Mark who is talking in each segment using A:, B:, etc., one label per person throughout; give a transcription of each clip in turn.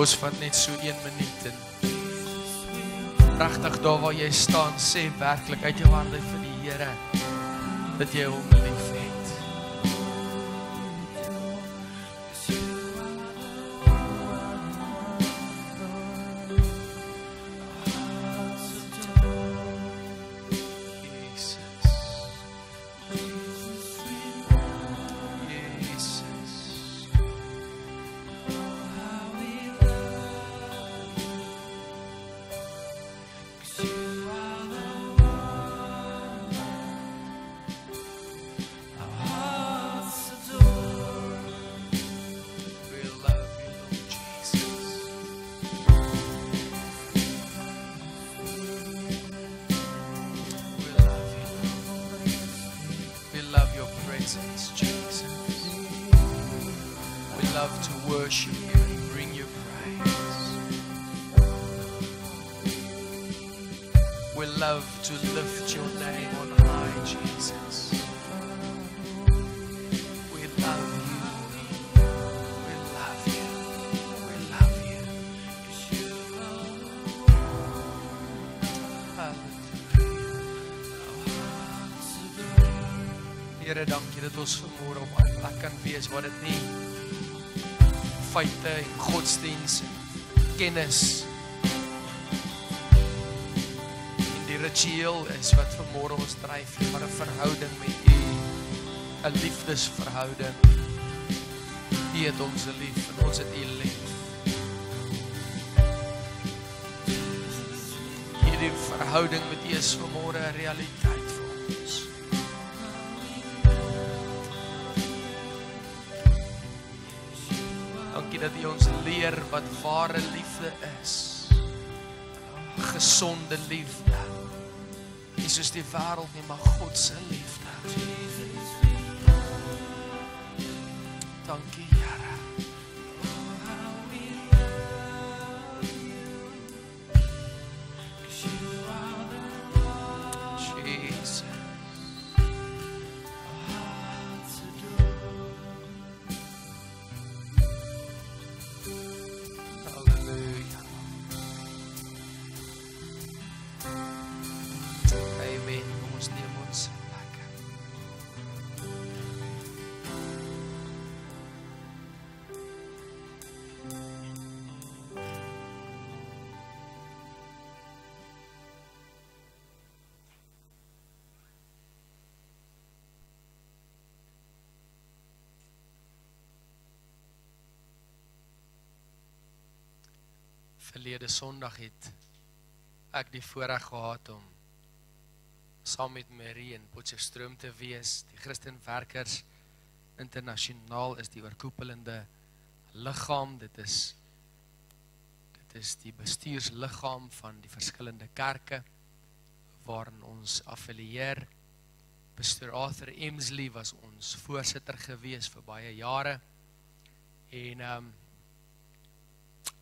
A: Ons vat net so 1 minuut en pragtig daar waar jy staan, sê werklik uit jou hande vir die Here dat jy hom lief het. Here, dankie dat ons vanmôre op 'n plek kan wees waar dit nie feite en godsdiens en kennis en die ritueel is wat vanmôre ons dryf, maar 'n verhouding met U, 'n liefdesverhouding. U het ons lief en ons het U lief. Hierdie verhouding met U is vanmôre 'n realiteit vir ons. Dankie dat U ons leer wat ware liefde is. Gesonde liefde. Nie soos die wêreld nie, maar God se liefde. Dankie, Here. Verlede Sondag het ek die voorreg gehad om saam met Marie in Potchefstroom te wees. Die Christenwerkers Internasionaal is die oorkoepelende liggaam. Dit is die bestuursliggaam van die verskillende kerke waarin ons affilieer. Pastor Arthur Emsley was ons voorsitter gewees vir baie jare. En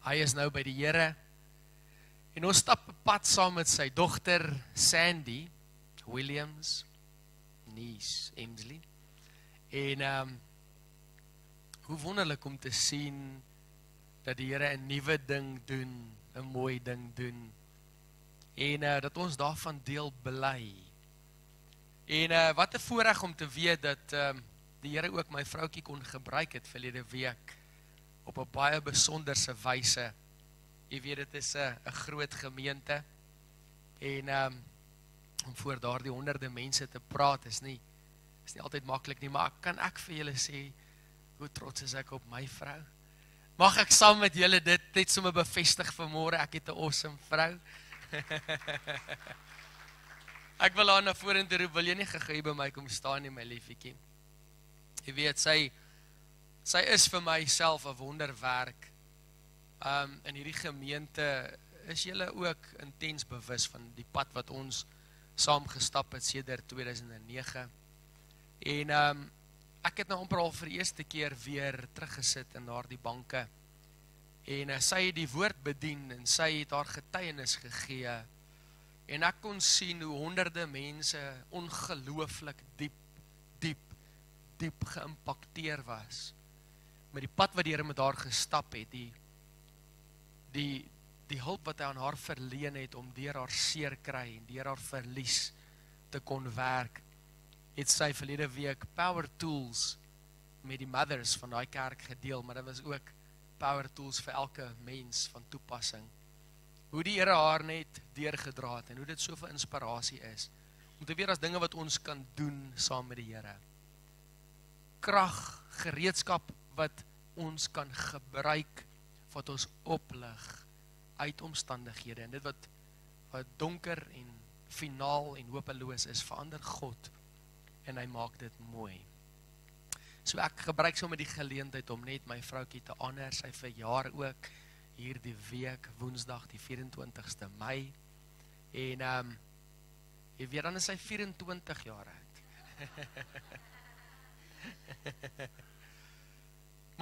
A: hy is nou by die Here. En ons stap 'n pad saam met sy dogter Sandy Williams, niece Emsley. En hoe wonderlik om te sien dat die Here 'n nuwe ding doen, 'n mooi ding doen. En dat ons daarvan deel bly. En wat 'n voorreg om te weet dat die Here ook my vroutjie kon gebruik het verlede week op 'n baie besonderse wyse. Jy weet, dit is 'n groot gemeente. En om voor daardie honderde mense te praat is nie altyd maklik nie, maar kan ek vir julle sê hoe trots is ek op my vrou? Mag ek saam met julle dit net sommer bevestig vanmôre, ek het 'n awesome vrou. Ek wil haar na vorentoe roep, wil jy nie gou by my kom staan nie, my liefietjie? Jy weet, sy is vir myself 'n wonderwerk, In hierdie gemeente is julle ook intens bewus van die pad wat ons saam gestap het sedert 2009. En ek het nou amper al vir die eerste keer weer teruggesit in daardie banke. En sy het die woord bedien en sy het haar getuienis gegee. En ek kon sien hoe honderde mense ongelooflik diep geïmpakteer was. Met die pad wat die Here met haar gestap het, die hulp wat hy aan haar verleen het om deur haar seer kry en deur haar verlies te kon werk, het sy verlede week power tools met die mothers van daai kerk gedeel, maar dit was ook power tools vir elke mens van toepassing. Hoe die Here haar net deurgedra het en hoe dit soveel inspirasie is, om te weet as dinge wat ons kan doen saam met die Here. Krag, gereedskap wat ons kan gebruik, wat ons oplig uit omstandighede. En dit wat donker en finaal en hopeloos is, verander God en hy maak dit mooi. So ek gebruik sommer die geleentheid om net my vroukie te honor, sy verjaar ook hierdie week, Woensdag die 24ste Mei. En jy weet, dan is sy 24 jaar oud.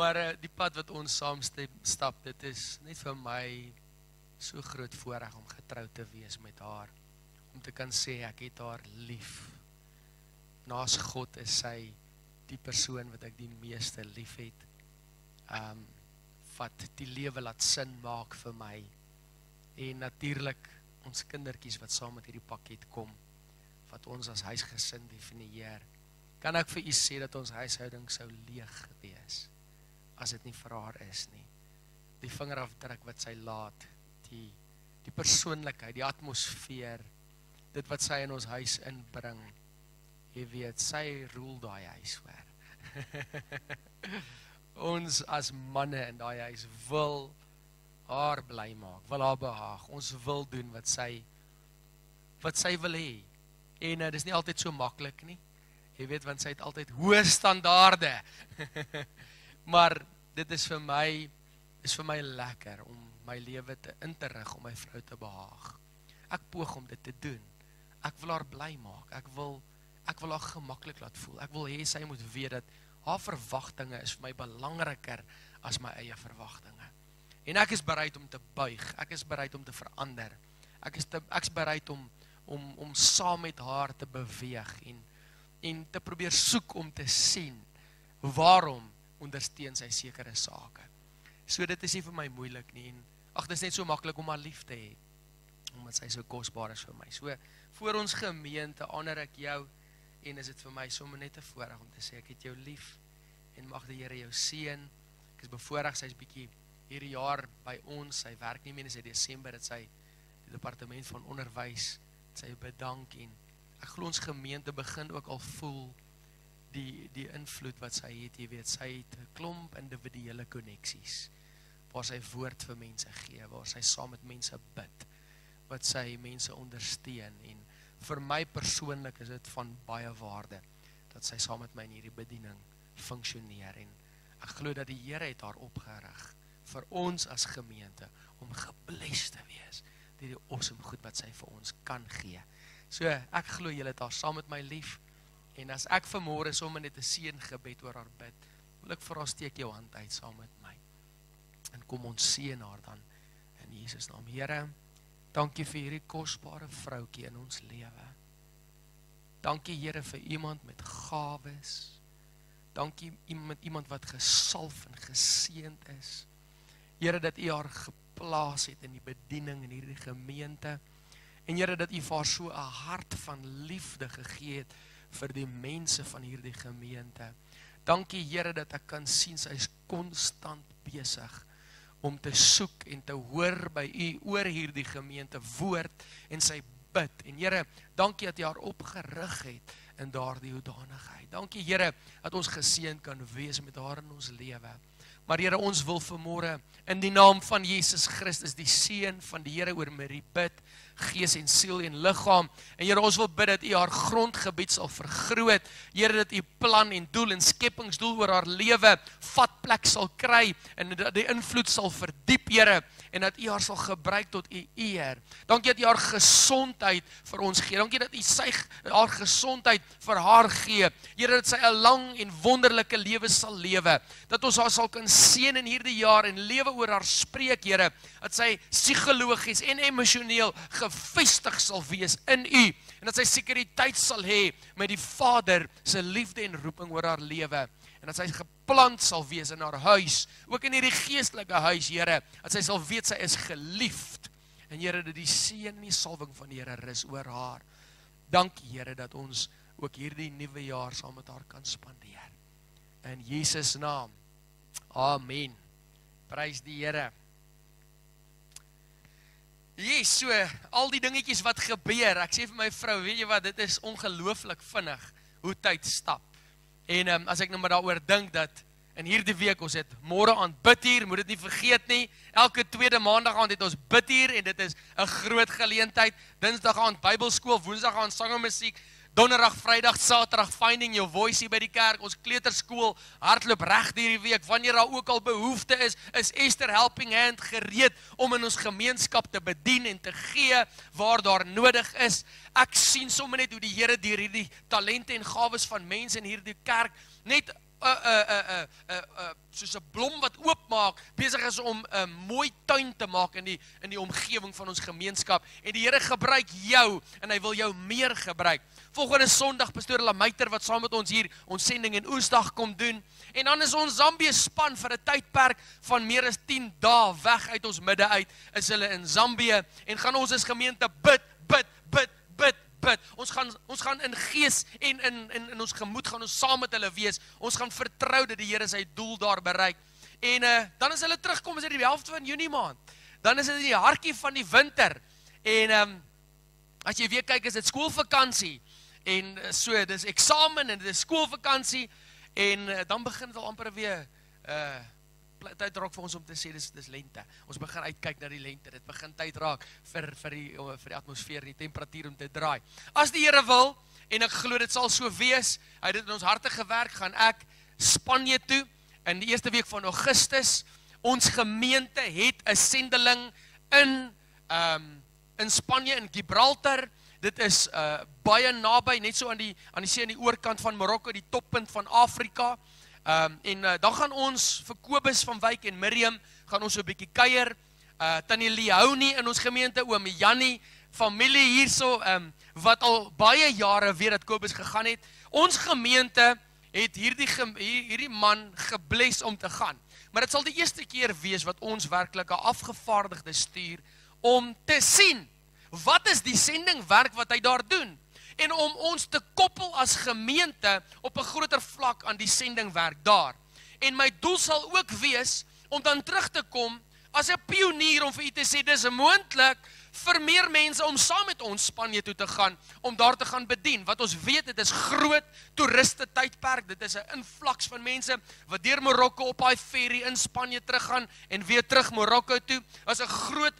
A: Maar die pad wat ons saam stap, dit is net vir my so groot voorreg om getrou te wees met haar. Om te kan sê, ek het haar lief. Naas God is sy die persoon wat ek die meeste lief het. Wat die lewe laat sin maak vir my. En natuurlik ons kindertjies wat saam met hierdie pakket kom, wat ons as huisgesin definieer. Kan ek vir u sê dat ons huishouding sou leeg wees, as dit nie vir haar is nie. Die vingerafdruk wat sy laat, die persoonlikheid, die atmosfeer, dit wat sy in ons huis inbring, jy weet, sy roel daai huis hoor. Ons as manne in daai huis wil haar bly maak, wil haar behaag, ons wil doen wat sy wil hê. En dit is nie altyd so maklik nie, jy weet, want sy het altyd hoë standaarde. Maar dit is vir my lekker om my lewe in te rig om my vrou te behaag. Ek poog om dit te doen. Ek wil haar bly maak. Ek wil haar gemaklik laat voel. Ek wil hê sy moet weet dat haar verwagtinge is vir my belangriker as my eie verwagtinge. En ek is bereid om te buig. Ek is bereid om te verander. Ek is bereid om saam met haar te beweeg en te probeer soek om te sien waarom ondersteun sy sekere sake. So dit is nie vir my moeilik nie. En dit is net so maklik om haar lief te hê, omdat sy so kosbaar is vir my. So voor ons gemeente honor ek jou en is dit vir my sommer net 'n voorreg om te sê ek het jou lief en mag die Here jou seën. Ek is bevoorreg, sy is bietjie hierdie jaar by ons. Sy werk nie meer in Desember, dit sy die departement van onderwys, sy bedank en ek glo ons gemeente begin ook al voel die invloed wat sy het, jy weet, sy het 'n klomp individuele koneksies, waar sy woord vir mense gee, waar sy saam met mense bid, wat sy mense ondersteun, en vir my persoonlik is dit van baie waarde, dat sy saam met my in hierdie bediening funksioneer, en ek glo dat die Here het haar opgerig, vir ons as gemeente, om gebless te wees, die awesome goed wat sy vir ons kan gee. So, ek glo julle het haar saam met my lief, en as ek vanmôre sommer net 'n seëngebed oor haar bid, wil ek vir haar steek jou hand uit saam met my. En kom ons seën haar dan in Jesus naam. Here, dankie vir hierdie kosbare vroutjie in ons lewe. Dankie Here vir iemand met gawes. Dankie met iemand wat gesalf en geseënd is. Here, dat U haar geplaas het in die bediening in hierdie gemeente. En Here, dat U vir haar so 'n hart van liefde gegee het vir die mense van hierdie gemeente. Dankie Here dat ek kan sien sy is konstant besig om te soek en te hoor by U oor hierdie gemeente woord en sy bid. En Here, dankie dat U haar opgerig het in daardie hoedanigheid. Dankie Here dat ons geseën kan wees met haar in ons lewe. Maar Here, ons wil vanmôre in die naam van Jesus Christus, die seën van die Here oor Marie bid, gees en siel en liggaam. En Here, ons wil bid dat U haar grondgebied sal vergroot. Here, dat U plan en doel en skepingsdoel oor haar lewe vat plek sal kry en dat die invloed sal verdiep, Here, en dat U haar sal gebruik tot U eer. Dankie dat U haar gesondheid vir ons gee. Dankie dat U haar gesondheid vir haar gee. Here, dat sy 'n lang en wonderlike lewe sal lewe. Dat ons haar sal kan seën in hierdie jaar en lewe oor haar spreek, Here. Dat sy psigologies en emosioneel gefestig sal wees in U. En dat sy sekuriteit sal hê met die Vader se liefde en roeping oor haar lewe. En dat sy geplant sal wees in haar huis, ook in hierdie geestelike huis, Here, dat sy sal weet sy is geliefd. En Here, dat die seën en die salwing van die Here rus oor haar. Dankie, Here, dat ons ook hierdie nuwe jaar saam met haar kan spandeer. In Jesus naam. Amen. Prys die Here. Yes, so, al die dingetjies wat gebeur, ek sê vir my vrou, weet jy wat, dit is ongelooflik vinnig, hoe tyd stap. En as ek nou maar daaroor dink dat, in hierdie week, ons het môre aand bidhuur, moet dit nie vergeet nie, elke tweede maandag aand het ons bidhuur, en dit is 'n groot geleentheid, dinsdag aand Bybelskool, woensdag aand sang en musiek, donderdag, vrydag, saterdag, finding your voice hier by die kerk, ons kleuterskool, hardloop reg hierdie week, wanneer daar ook al behoefte is Esther Helping Hand gereed om in ons gemeenskap te bedien en te gee waar daar nodig is. Ek sien sommer net hoe die Here deur hierdie talente en gawes van mense in hierdie kerk net soos 'n blom wat oopmaak, besig is om 'n mooi tuin te maak in die omgewing van ons gemeenskap. En die Here gebruik jou, en hy wil jou meer gebruik. Volgende Sondag, Pastoor Lameiter, wat saam met ons hier, ons sending en oesdag kom doen. En dan is ons Zambië span vir 'n tydperk van meer as 10 dae weg uit ons midde uit, is hulle in Zambië, en gaan ons as gemeente bid. Ons gaan in gees en in ons gemoed gaan ons saam met hulle wees. Ons gaan vertrou dat die Here sy doel daar bereik. En dan as hulle terugkom, is dit die helfte van Junie maand. Dan is dit die hartjie van die winter. En as jy weer kyk, is dit skoolvakansie. En so, dis eksamen en dit is skoolvakansie. En dan begin dit al amper weer tyd raak vir ons om te sê, dis lente. Ons begin uitkyk na die lente, dit begin tyd raak vir die atmosfeer, die temperatuur om te draai. As die Here wil, en ek glo dit sal so wees, hy het dit in ons harte gewerk, gaan ek Spanje toe, in die eerste week van Augustus. Ons gemeente het 'n sendeling in Spanje, in Gibraltar. Dit is baie naby, net so aan die see aan die oorkant van Marokko, die toppunt van Afrika. Dan gaan ons vir Kobus van Wyk en Miriam, gaan ons so 'n bietjie kuier, Tannie Leonie in ons gemeente, oom Jannie, familie hierso, wat al baie jare weet dat Kobus gegaan het. Ons gemeente het hierdie man gebless om te gaan. Maar dit sal die eerste keer wees wat ons werklik 'n afgevaardigde stuur, om te sien, wat is die sendingwerk wat hy daar doen? En om ons te koppel as gemeente op 'n groter vlak aan die sendingwerk daar. En my doel sal ook wees om dan terug te kom as 'n pionier om vir u te sê, dis moontlik vir meer mense om saam met ons Spanje toe te gaan, om daar te gaan bedien. Wat ons weet, dit is groot toeriste tydperk, dit is 'n invloeks van mense wat deur Marokko op daai ferry in Spanje teruggaan en weer terug Marokko toe. As 'n groot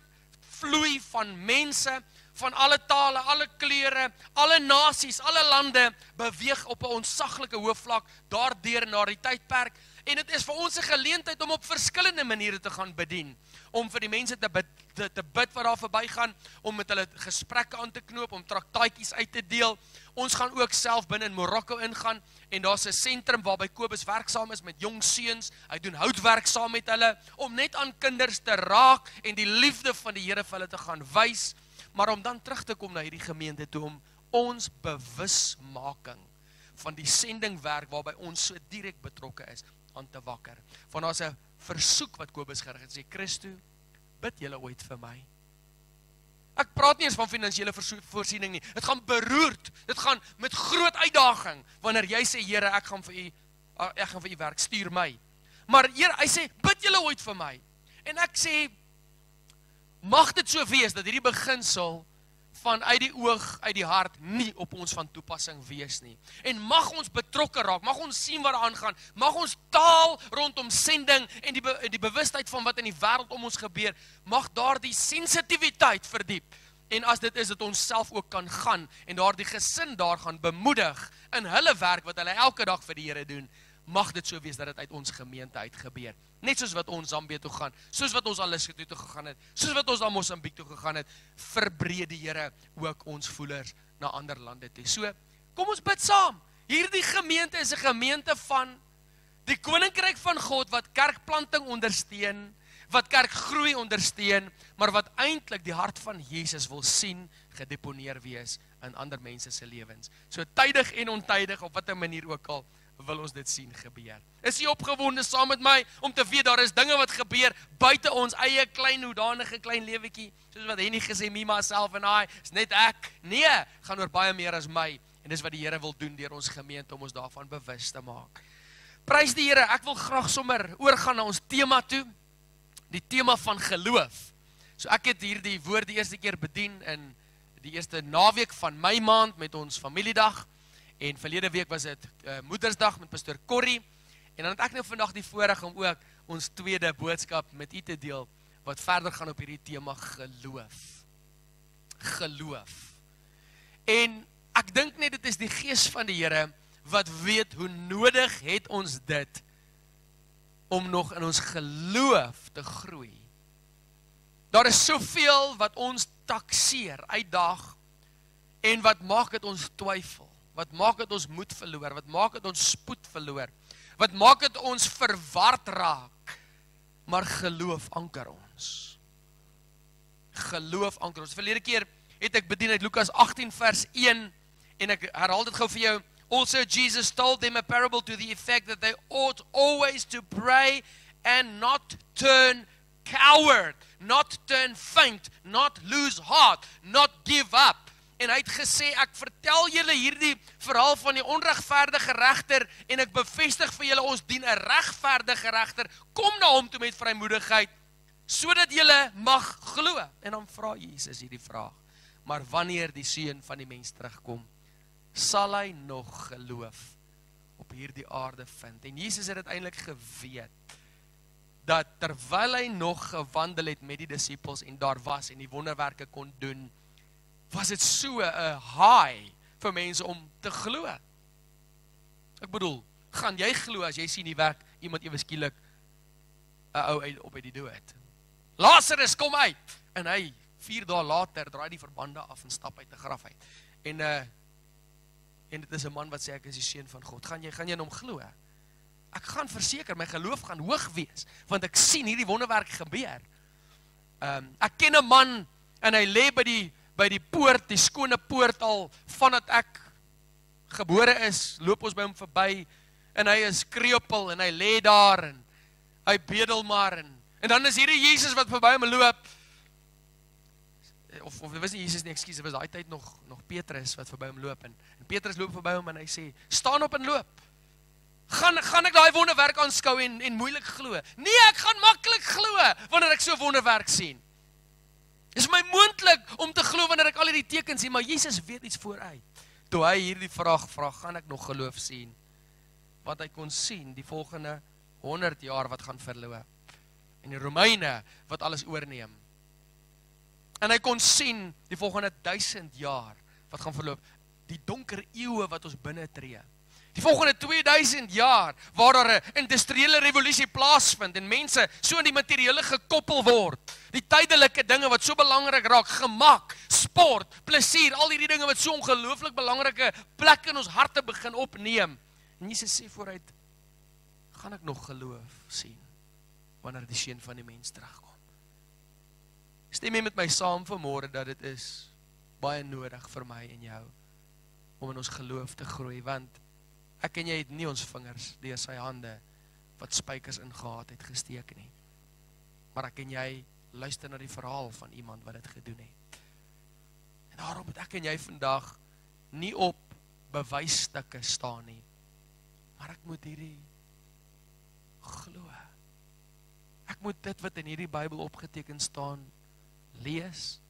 A: vloei van mense, van alle tale, alle kleure, alle nasies, alle lande, beweeg op 'n ontsaglike hoë vlak daardeur na die tydperk. En dit is vir ons 'n geleentheid om op verskillende maniere te gaan bedien, om vir die mense te bid wat daar verbygaan, om met hulle gesprekke aan te knoop, om traktaatjies uit te deel. Ons gaan ook self binne in Marokko ingaan, en daar's 'n sentrum waarby Kobus werksaam is met jong seuns. Hy doen houtwerk saam met hulle, om net aan kinders te raak en die liefde van die Here vir hulle te gaan wys, maar om dan terug te kom na hierdie gemeente toe, om ons bewusmaking van die sendingwerk waarby ons so direk betrokke is, aan te wakker. Want daar's 'n versoek wat Kobus gerig het, sê, Christo, bid julle ooit vir my? Ek praat nie eens van finansiële voorsiening nie, dit gaan beroerd, dit gaan met groot uitdaging, wanneer jy sê, Here, ek gaan vir u werk, stuur my. Maar Here, hy sê, bid julle ooit vir my? En ek sê, mag dit so wees, dat hierdie beginsel van uit die oog, uit die hart, nie op ons van toepassing wees nie. En mag ons betrokke raak, mag ons sien wat aangaan, mag ons taal rondom sending en die bewustheid van wat in die wêreld om ons gebeur, mag daar die sensitiwiteit verdiep, En as dit is dat ons self ook kan gaan en daardie gesin daar gaan bemoedig in hulle werk wat hulle elke dag vir die Here doen, mag dit so wees dat dit uit ons gemeente uit gebeur. Net soos wat ons Zambië toe gaan, soos wat ons al Lesotho toe gegaan het, soos wat ons al Mosambiek toe gegaan het, verbreed die Here ook ons voelers na ander lande toe. So, kom ons bid saam. Hierdie gemeente is 'n gemeente van die koninkryk van God wat kerkplanting ondersteun, wat kerkgroei ondersteun, maar wat eintlik die hart van Jesus wil sien gedeponeer wees in ander mense se lewens. So tydig en ontydig, op watter manier ook al, wil ons dit sien gebeur. Is jy opgewonde saam met my om te weet daar is dinge wat gebeur buite ons eie klein hoedanige klein lewetjie, soos wat Henny gesê, me, myself and I, is net ek. Nee, gaan oor baie meer as my, en dis wat die Here wil doen deur ons gemeente om ons daarvan bewus te maak. Prys die Here. Ek wil graag sommer oorgaan na ons tema toe, die tema van geloof. So ek het hierdie woord die eerste keer bedien in die eerste naweek van my maand met ons familiedag, en verlede week was dit Moedersdag met pastoor Corrie, en dan het ek nou vandag die voorreg om ook ons tweede boodskap met u te deel, wat verder gaan op hierdie tema geloof. Geloof. En ek dink net dit is die gees van die Here wat weet hoe nodig het ons dit om nog in ons geloof te groei. Daar is soveel wat ons takseer, uitdaag, en wat maak het ons twyfel, wat maak het ons moed verloor, wat maak het ons spoed verloor, wat maak het ons verward raak, maar geloof anker ons. Geloof anker ons. Verlede keer het ek bedien uit Lukas 18 vers 1, en ek herhaal dit gou vir jou. Also Jesus told them a parable to the effect that they ought always to pray and not turn coward, not turn faint, not lose heart, not give up. En hy het gesê, ek vertel julle hierdie verhaal van die onregverdige regter, en ek bevestig vir julle, ons dien 'n regverdige regter. Kom na hom toe met vrymoedigheid, sodat julle mag glo. En dan vra Jesus hierdie vraag, maar wanneer die Seun van die mens terugkom, sal hy nog geloof op hierdie aarde vind? En Jesus het uiteindelik geweet, dat terwyl hy nog gewandel het met die disippels, en daar was, en die wonderwerke kon doen, was dit so 'n high vir mense om te glo. Ek bedoel, gaan jy glo as jy sien die werk, iemand ewe skielik 'n ou op uit die dood? Lazarus, kom uit! En hy, 4 dae later, draai die verbande af en stap uit die graf uit. En dit is 'n man wat sê, ek is die Seun van God. Gaan jy in hom glo? Ek gaan verseker, my geloof gaan hoog wees, want ek sien hierdie wonderwerk gebeur. Ek ken 'n man, en hy lê by die poort, die skone poort al, vandat ek gebore is, loop ons by hom verby, en hy is kreupel, en hy lê daar, en hy bedel maar, en dan is hierdie Jesus wat verby hom loop, of dit was nie Jesus nie, ekskuus, dit was daai tyd nog Petrus wat verby hom loop, en Petrus loop verby hom, en hy sê, staan op en loop. Gaan ek daai wonderwerk aanskou en moeilik glo? Nee, ek gaan maklik glo, wanneer ek so wonderwerk sien. Is my moontlik om te glo wanneer ek al hierdie tekens sien, maar Jesus weet iets vooruit. Toe hy hierdie vraag vra, gaan ek nog geloof sien? Wat hy kon sien, die volgende 100 jaar wat gaan verloop. En die Romeine wat alles oorneem. En hy kon sien, die volgende 1000 jaar wat gaan verloop. Die donker eeue wat ons binne tree. Die volgende 2000 jaar, waar daar 'n industriële revolusie plaasvind, en mense so in die materiële gekoppel word. Die tydelike dinge wat so belangrik raak, gemak, sport, plesier, al hierdie dinge wat so ongelooflik belangrike plek in ons harte begin opneem. En Jesus sê vooruit, gaan ek nog geloof sien, wanneer die Seun van die mens terugkom. Stem jy met my saam vanmôre, dat dit is baie nodig vir my en jou, om in ons geloof te groei, want ek en jy het nie ons vingers deur sy hande wat spykers ingehaat het gesteek nie. Maar ek en jy luister na die verhaal van iemand wat dit gedoen het. En daarom moet ek en jy vandag nie op bewysstukke staan nie, maar ek moet hierdie glo. Ek moet dit wat in hierdie Bybel opgeteken staan lees,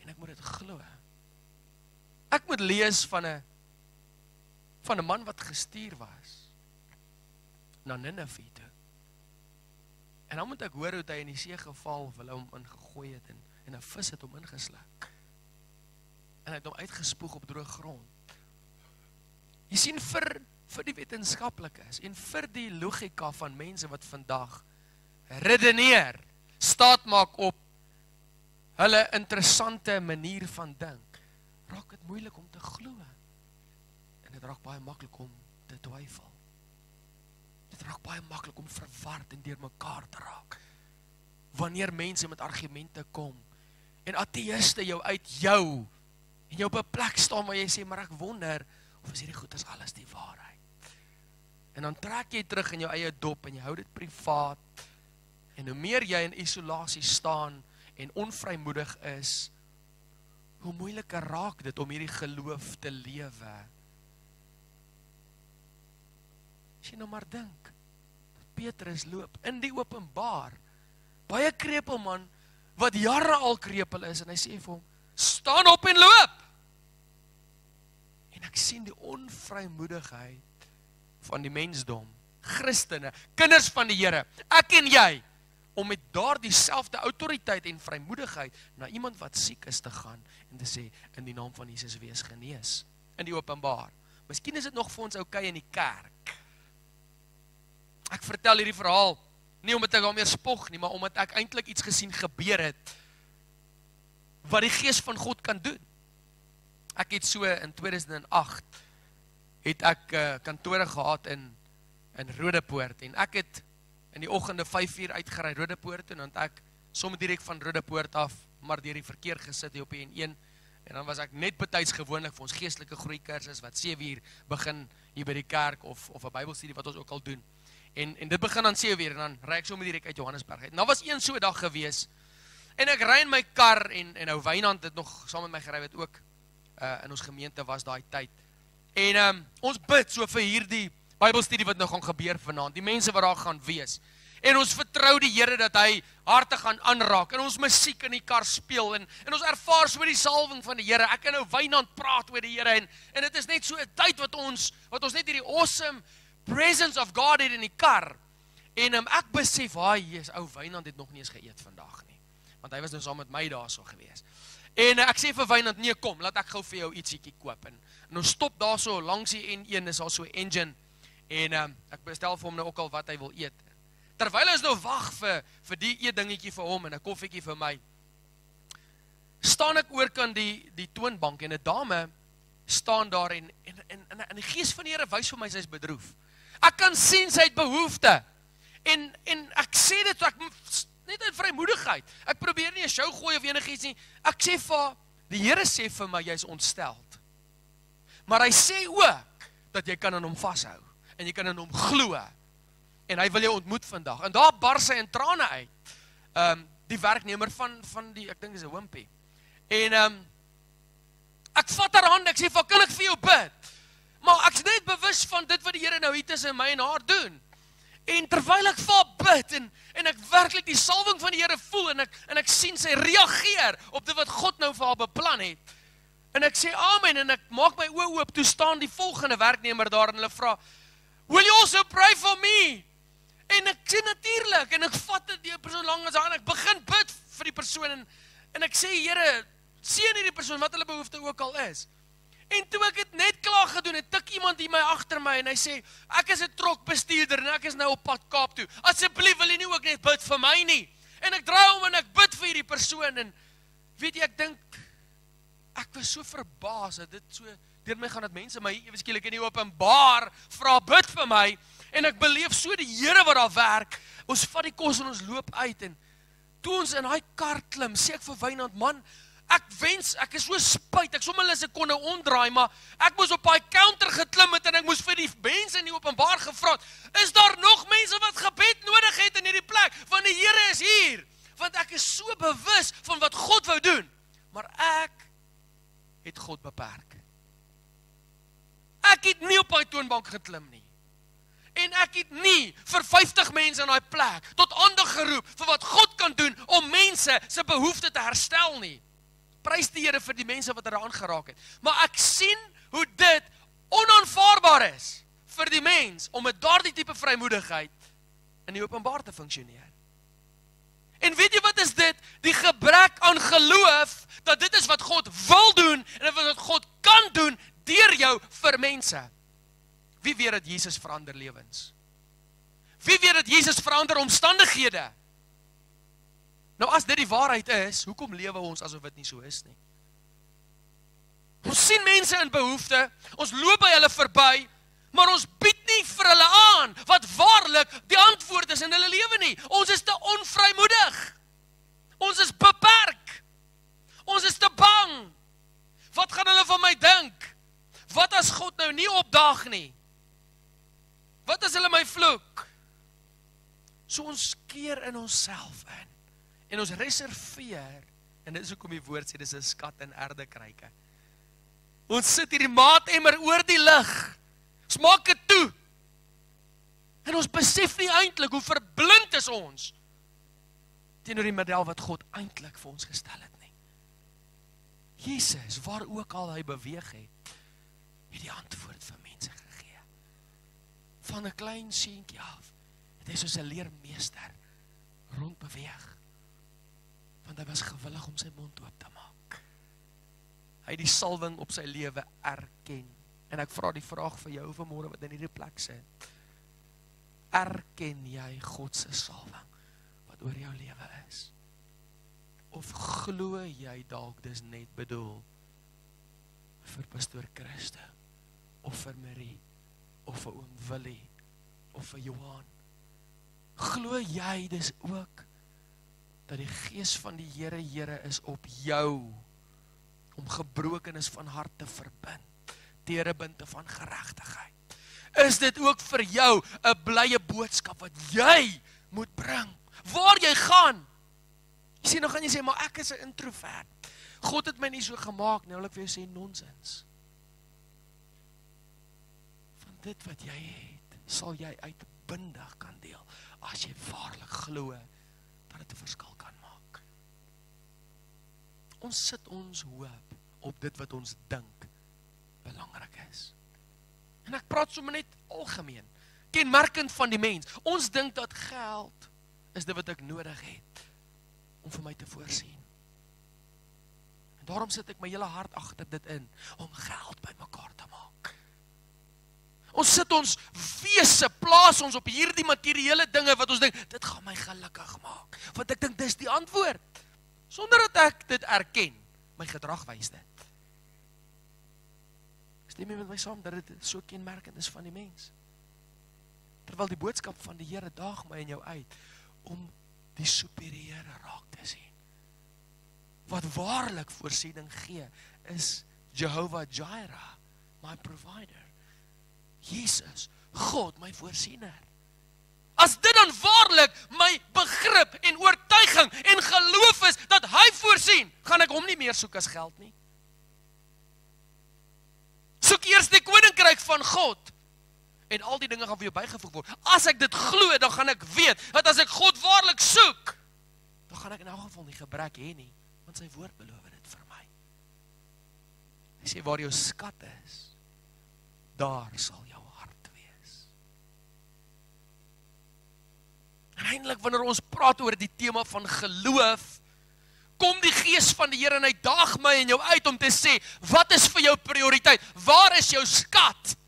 A: en ek moet dit glo. Ek moet lees van 'n man wat gestuur was na Nineve toe. En dan moet ek hoor hoe hy in die see geval, of hulle hom ingegooi het, en 'n vis het hom ingesluk. en hy het hom uitgespoeg op droë grond. Jy sien, vir die wetenskaplikes en vir die logika van mense wat vandag redeneer, staat maak op hulle interessante manier van dink, raak dit moeilik om te glo. En dit raak baie maklik om te twyfel. Dit raak baie maklik om verward en deur mekaar te raak. Wanneer mense met argumente kom, en ateïste jou uit jou, en jou op 'n plek staan waar jy sê, maar ek wonder, of is hierdie goed is alles die waarheid? En dan trek jy terug in jou eie dop, en jy hou dit privaat, en hoe meer jy in isolasie staan, en onvrymoedig is, hoe moeiliker raak dit om hierdie geloof te lewe. As jy nou maar dink, Petrus loop in die openbaar, baie krepelman, wat jare al krepel is, en hy sê vir hom, staan op en loop! En ek sien die onvrymoedigheid van die mensdom, Christene, kinders van die Here, ek en jy, om met daardie selfde autoriteit en vrymoedigheid na iemand wat siek is te gaan en te sê, in die naam van Jesus wees genees, in die openbaar. Miskien is dit nog vir ons okay in die kerk. Ek vertel hierdie verhaal, nie omdat ek daarmee spog nie, maar omdat ek eintlik iets gesien gebeur het, wat die Gees van God kan doen. Ek het so in 2008, het ek kantore gehad in Rodepoort, en ek het in die oggende 5 uur uitgery Rodepoort, en dan het ek sommer direk van Rodepoort af, maar deur die verkeer gesit hier op die N1, en dan was ek net betyds gewoonlik vir ons geestelike groeikursus, wat 7 uur begin hier by die kerk, of 'n Bybelstudie wat ons ook al doen. En dit begin dan 7 uur, en dan ry ek sommer direk uit Johannesburg uit. En daar was een so 'n dag gewees, en ek ry in my kar, en ou Wynand het nog saam met my gery, wat ook in ons gemeente was daai tyd. En ons bid so vir hierdie Bybelstudie wat nou gaan gebeur vanaand, die mense wat daar gaan wees. En ons vertrou die Here dat hy harte gaan aanraak, en ons musiek in die kar speel, en ons ervaar so die salwing van die Here. Ek en nou Wynand praat oor die Here, en dit is net so 'n tyd wat ons net hierdie awesome presence of God het in die kar. En ek besef, ou Wynand het nog nie eens geëet vandag nie, want hy was nou saam met my daar so gewees. En ek sê vir Wynand, nee kom, laat ek gou vir jou ietsiekie koop. En ons stop daar so langs die N1, is daar so 'n engine, en ek bestel vir hom nou ook al wat hy wil eet. Terwyl ons nou wag vir die eetdingetjie vir hom, en 'n koffietjie vir my, staan ek oorkant die toonbank, en 'n dame staan daar, en die Gees van die Here wys vir my, sy is bedroef. Ek kan sien sy het behoefte, en ek sê dit, ek net in vrymoedigheid, ek probeer nie 'n show gooi of enigiets nie, ek sê vir, die Here sê vir my, jy is ontsteld, maar hy sê ook, dat jy kan aan hom vashou, en jy kan aan hom glo, en hy wil jou ontmoet vandag, en daar bars sy in trane uit, die werknemer van die, ek dink is 'n Wimpy, en ek vat haar hand, ek sê, kan ek vir jou bid? Maar ek is net bewus van dit wat die Here nou hier tussen my en haar doen. En terwyl ek vir haar bid, en ek werklik die salwing van die Here voel, en ek sien sy reageer op dit wat God nou vir haar beplan het. En ek sê amen, en ek maak my oë oop, toe staan die volgende werknemer daar, en hulle vra, will you also pray for me? En ek sê natuurlik, en ek vat dit die persoon lang as aan, ek begin bid vir die persoon, en ek sê, Here, seën hierdie persoon, wat hulle behoefte ook al is. En toe ek het net klaar gedoen, het tik iemand hier my agter my, en hy sê, ek is 'n trokbestuurder, en ek is nou op pad Kaap toe, asseblief wil jy nie ook net bid vir my nie, en ek draai om, en ek bid vir hierdie persoon, en weet jy, ek dink, ek was so verbaas, dat dit so, deur my gaan dat mense my, eweskielik in die openbaar, vra bid vir my, en ek beleef so die Here wat daar werk, ons vat die kos en ons loop uit, en toe ons in daai kar klim, sê ek vir Wynand, man, ek wens, ek is so spyt, ek sommer as ek kon nou omdraai, maar ek moes op daai counter geklim het, en ek moes vir die mense in die openbaar gevra, is daar nog mense wat gebed nodig het in hierdie plek, want die Here is hier, want ek is so bewus van wat God wou doen, maar ek het God beperk. Ek het nie op daai toonbank geklim nie, en ek het nie vir 50 mense in daai plek tot aandag geroep vir wat God kan doen om mense se behoefte te herstel nie. Prys die Here vir die mense wat daaraan geraak het. Maar ek sien hoe dit onaanvaarbaar is vir die mens om met daardie tipe vrymoedigheid in die openbaar te funksioneer. En weet jy wat is dit? Die gebrek aan geloof dat dit is wat God wil doen en mense, wie weet dat Jesus verander lewens? Wie weet dat Jesus verander omstandighede? Nou as dit die waarheid is, hoekom lewe ons asof dit nie so is nie? Ons sien mense in behoefte, ons loop by hulle verby, maar ons bied nie vir hulle aan wat waarlik die antwoord is in hulle lewe nie. Ons is te onvrymoedig. Ons is beperk. Ons is te bang. Wat gaan hulle van my dink? Wat as God nou nie opdaag nie? Wat as hulle my vloek? So ons keer in onsself in. En ons reserveer, en dit is hoekom die woord sê, dis 'n skat in erdekruike. Ons sit hierdie maatemmer oor die lig. Ons maak dit toe. En ons besef nie eintlik hoe verblind is ons teenoor die model wat God eintlik vir ons gestel het nie. Jesus, waar ook al hy beweeg het die antwoord vir mense gegee. Van 'n klein seentjie af, het hy soos 'n leermeester rondbeweeg. Want hy was gewillig om sy mond oop te maak. Hy het die salwing op sy lewe erken. En ek vra die vraag vir jou vanmôre wat in hierdie plek sit. Erken jy God se salwing wat oor jou lewe is? Of glo jy dalk dis net bedoel vir pastoor Christo, of vir Marie, of vir oom Willie, of vir Johan? Glo jy dis ook dat die gees van die Here is op jou om gebrokenis van hart te verbind, terebinte van geregtigheid? Is dit ook vir jou 'n blye boodskap wat jy moet bring, waar jy gaan? Jy sê, nou gaan jy sê, maar ek is 'n introvert. God het my nie so gemaak nie. Wil ek vir jou sê, nonsens. Van dit wat jy het, sal jy uitbundig kan deel, as jy waarlik glo dat dit 'n verskil kan maak. Ons sit ons hoop op dit wat ons dink belangrik is. En ek praat sommer net algemeen, kenmerkend van die mens. Ons dink dat geld is dit wat ek nodig het om vir my te voorsien. En daarom sit ek my hele hart agter dit in, om geld bymekaar te maak. Ons sit ons wese, plaas ons op hierdie materiële dinge wat ons dink, dit gaan my gelukkig maak. Want ek dink dis die antwoord. Sonder dat ek dit erken, my gedrag wys dit. Stem jy met my saam dat dit so kenmerkend is van die mens? Terwyl die boodskap van die Here daag my en jou uit om die superieure raak te sien. Wat waarlik voorsiening gee, is Jehovah Jireh, my provider. Jesus, God, my voorsiener. As dit dan waarlik my begrip en oortuiging en geloof is dat hy voorsien, gaan ek hom nie meer soek as geld nie. Soek eers die koninkryk van God en al die dinge gaan vir jou bygevoeg word. As ek dit glo, dan gaan ek weet dat as ek God waarlik soek, dan gaan ek in elk geval nie gebrek hê nie, want sy woord beloof dit vir my. Hy sê waar jou skat is, daar sal jou hart wees. En eintlik wanneer ons praat oor die tema van geloof, kom die gees van die Here en hy daag my en jou uit om te sê, wat is vir jou prioriteit? Waar is jou skat?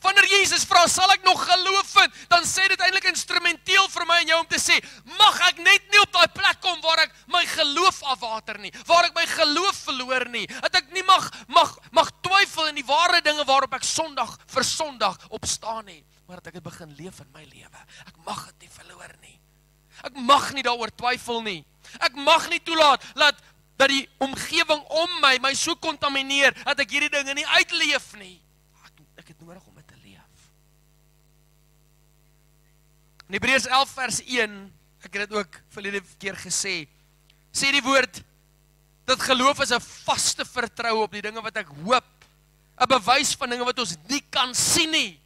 A: Wanneer Jesus vra, sal ek nog geloof vind, dan sê dit eintlik instrumenteel vir my en jou om te sê, mag ek net nie op daai plek kom waar ek my geloof afwater nie, waar ek my geloof verloor nie, dat ek nie mag twyfel in die ware dinge waarop ek Sondag vir Sondag opstaan nie, maar dat ek dit begin leef in my lewe. Ek mag dit nie verloor nie. Ek mag nie daaroor twyfel nie. Ek mag nie toelaat dat die omgewing om my so kontamineer, dat ek hierdie dinge nie uitleef nie. Ek het nodig om dit te leef. In Hebreërs 11 vers 1, ek het dit ook verlede keer gesê, sê die woord, dat geloof is 'n vaste vertroue op die dinge wat ek hoop, 'n bewys van dinge wat ons nie kan sien nie.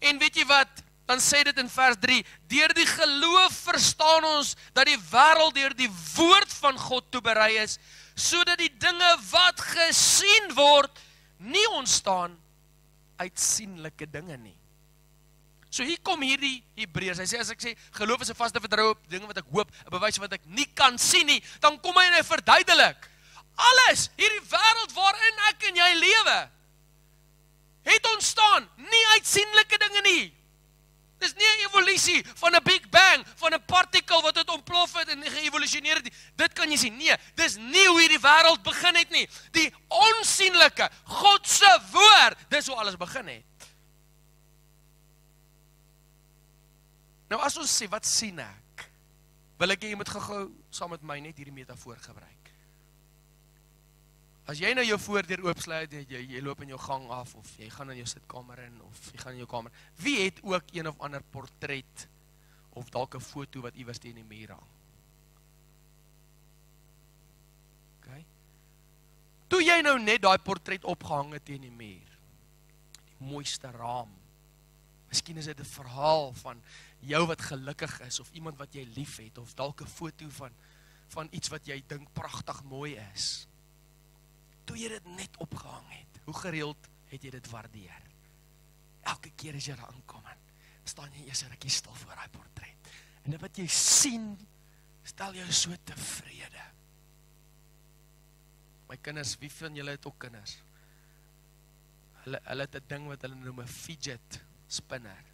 A: En weet jy wat? Dan sê dit in vers 3, deur die geloof verstaan ons dat die wêreld deur die woord van God toeberei is, sodat die dinge wat gesien word, nie ontstaan uit sienlike dinge nie. So hier kom hierdie Hebreërs, hy sê, as ek sê, geloof is 'n vaste vertroue op dinge wat ek hoop, 'n bewys wat ek nie kan sien nie, dan kom hy en hy verduidelik, Alles, hierdie wêreld waarin ek en jy lewe, het ontstaan, nie uit sienlike dinge nie. Dis nie 'n evolusie van 'n Big Bang, van 'n partikel wat het ontplof het en geëvolusioneer het. Dit kan jy sien. Nee, dis nie hoe hierdie wêreld begin het nie. Die onsienlike, God se woord, dis hoe alles begin het. Nou as ons sê, wat sien ek? Wil ek jy moet gou saam met my net hierdie metafoor gebruik. As jy nou jou voordeur oopsluit, jy loop in jou gang af, of jy gaan in jou sitkamer in, of jy gaan in jou kamer, wie het ook een of ander portret, of dalk 'n foto wat iewers teen die muur hang? Okay. Toe jy nou net daai portret opgehang het teen die muur, die mooiste raam, miskien is dit 'n verhaal van jou wat gelukkig is, of iemand wat jy lief het, of dalk 'n foto van iets wat jy dink pragtig mooi is. Toe jy dit net opgehang het, hoe gereeld het jy dit waardeer? Elke keer as jy daar aankom, staan jy eers 'n rukkie stil voor daai portret. En dit wat jy sien, stel jou so tevrede. My kinders, wie van julle het ook kinders? Hulle het 'n ding wat hulle noem 'n fidget spinner.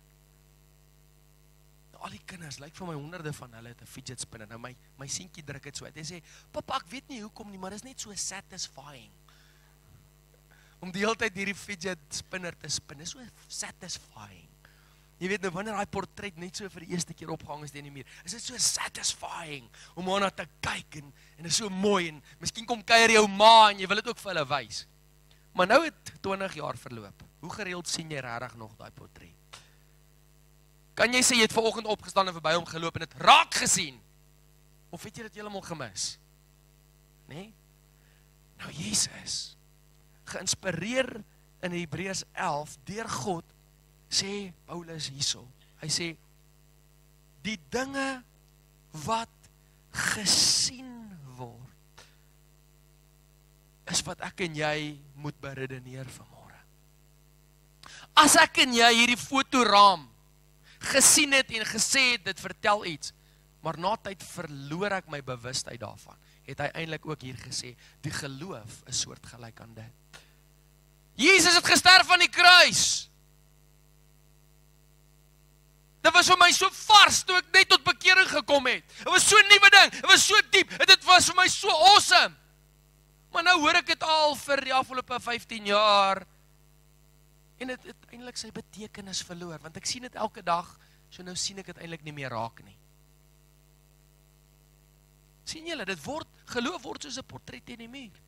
A: Nou, al die kinders, lyk vir my honderde van hulle het 'n fidget spinner. Nou my seentjie druk dit so uit. Hy sê, "Pappa, ek weet nie hoekom nie, maar dit is net so satisfying." Om die hele tyd hierdie fidget spinner te spin, is so satisfying. Jy weet nou, wanneer daai portret net so vir die eerste keer opgehang is teen die muur, is dit so satisfying om daarna te kyk en dit is so mooi en miskien kom kuier jou ma en jy wil dit ook vir hulle wys. Maar nou het 20 jaar verloop. Hoe gereeld sien jy regtig nog daai portret? Kan jy sê jy het vanoggend opgestaan en verby hom geloop en dit raak gesien? Of het jy dit heeltemal gemis? Nee? Nou Jesus, geïnspireer in Hebreërs 11 deur God, sê Paulus hierso. Hy sê, die dinge wat gesien word, is wat ek en jy moet beredeneer vanmôre. As ek en jy hierdie fotoraam gesien het en gesê het, dit vertel iets, maar na tyd verloor ek my bewustheid daarvan, het hy eintlik ook hier gesê, die geloof is soortgelyk aan dit. Jesus het gesterf aan die kruis. Dit was vir my so vars, toe ek net tot bekering gekom het. Dit was so 'n nuwe ding, dit was so diep, dit was vir my so awesome. Maar nou hoor ek dit al vir die afgelope 15 jaar, en dit het eintlik sy betekenis verloor, want ek sien dit elke dag, so nou sien ek dit eintlik nie meer raak nie. Sien julle, geloof word soos 'n portret teen die muur.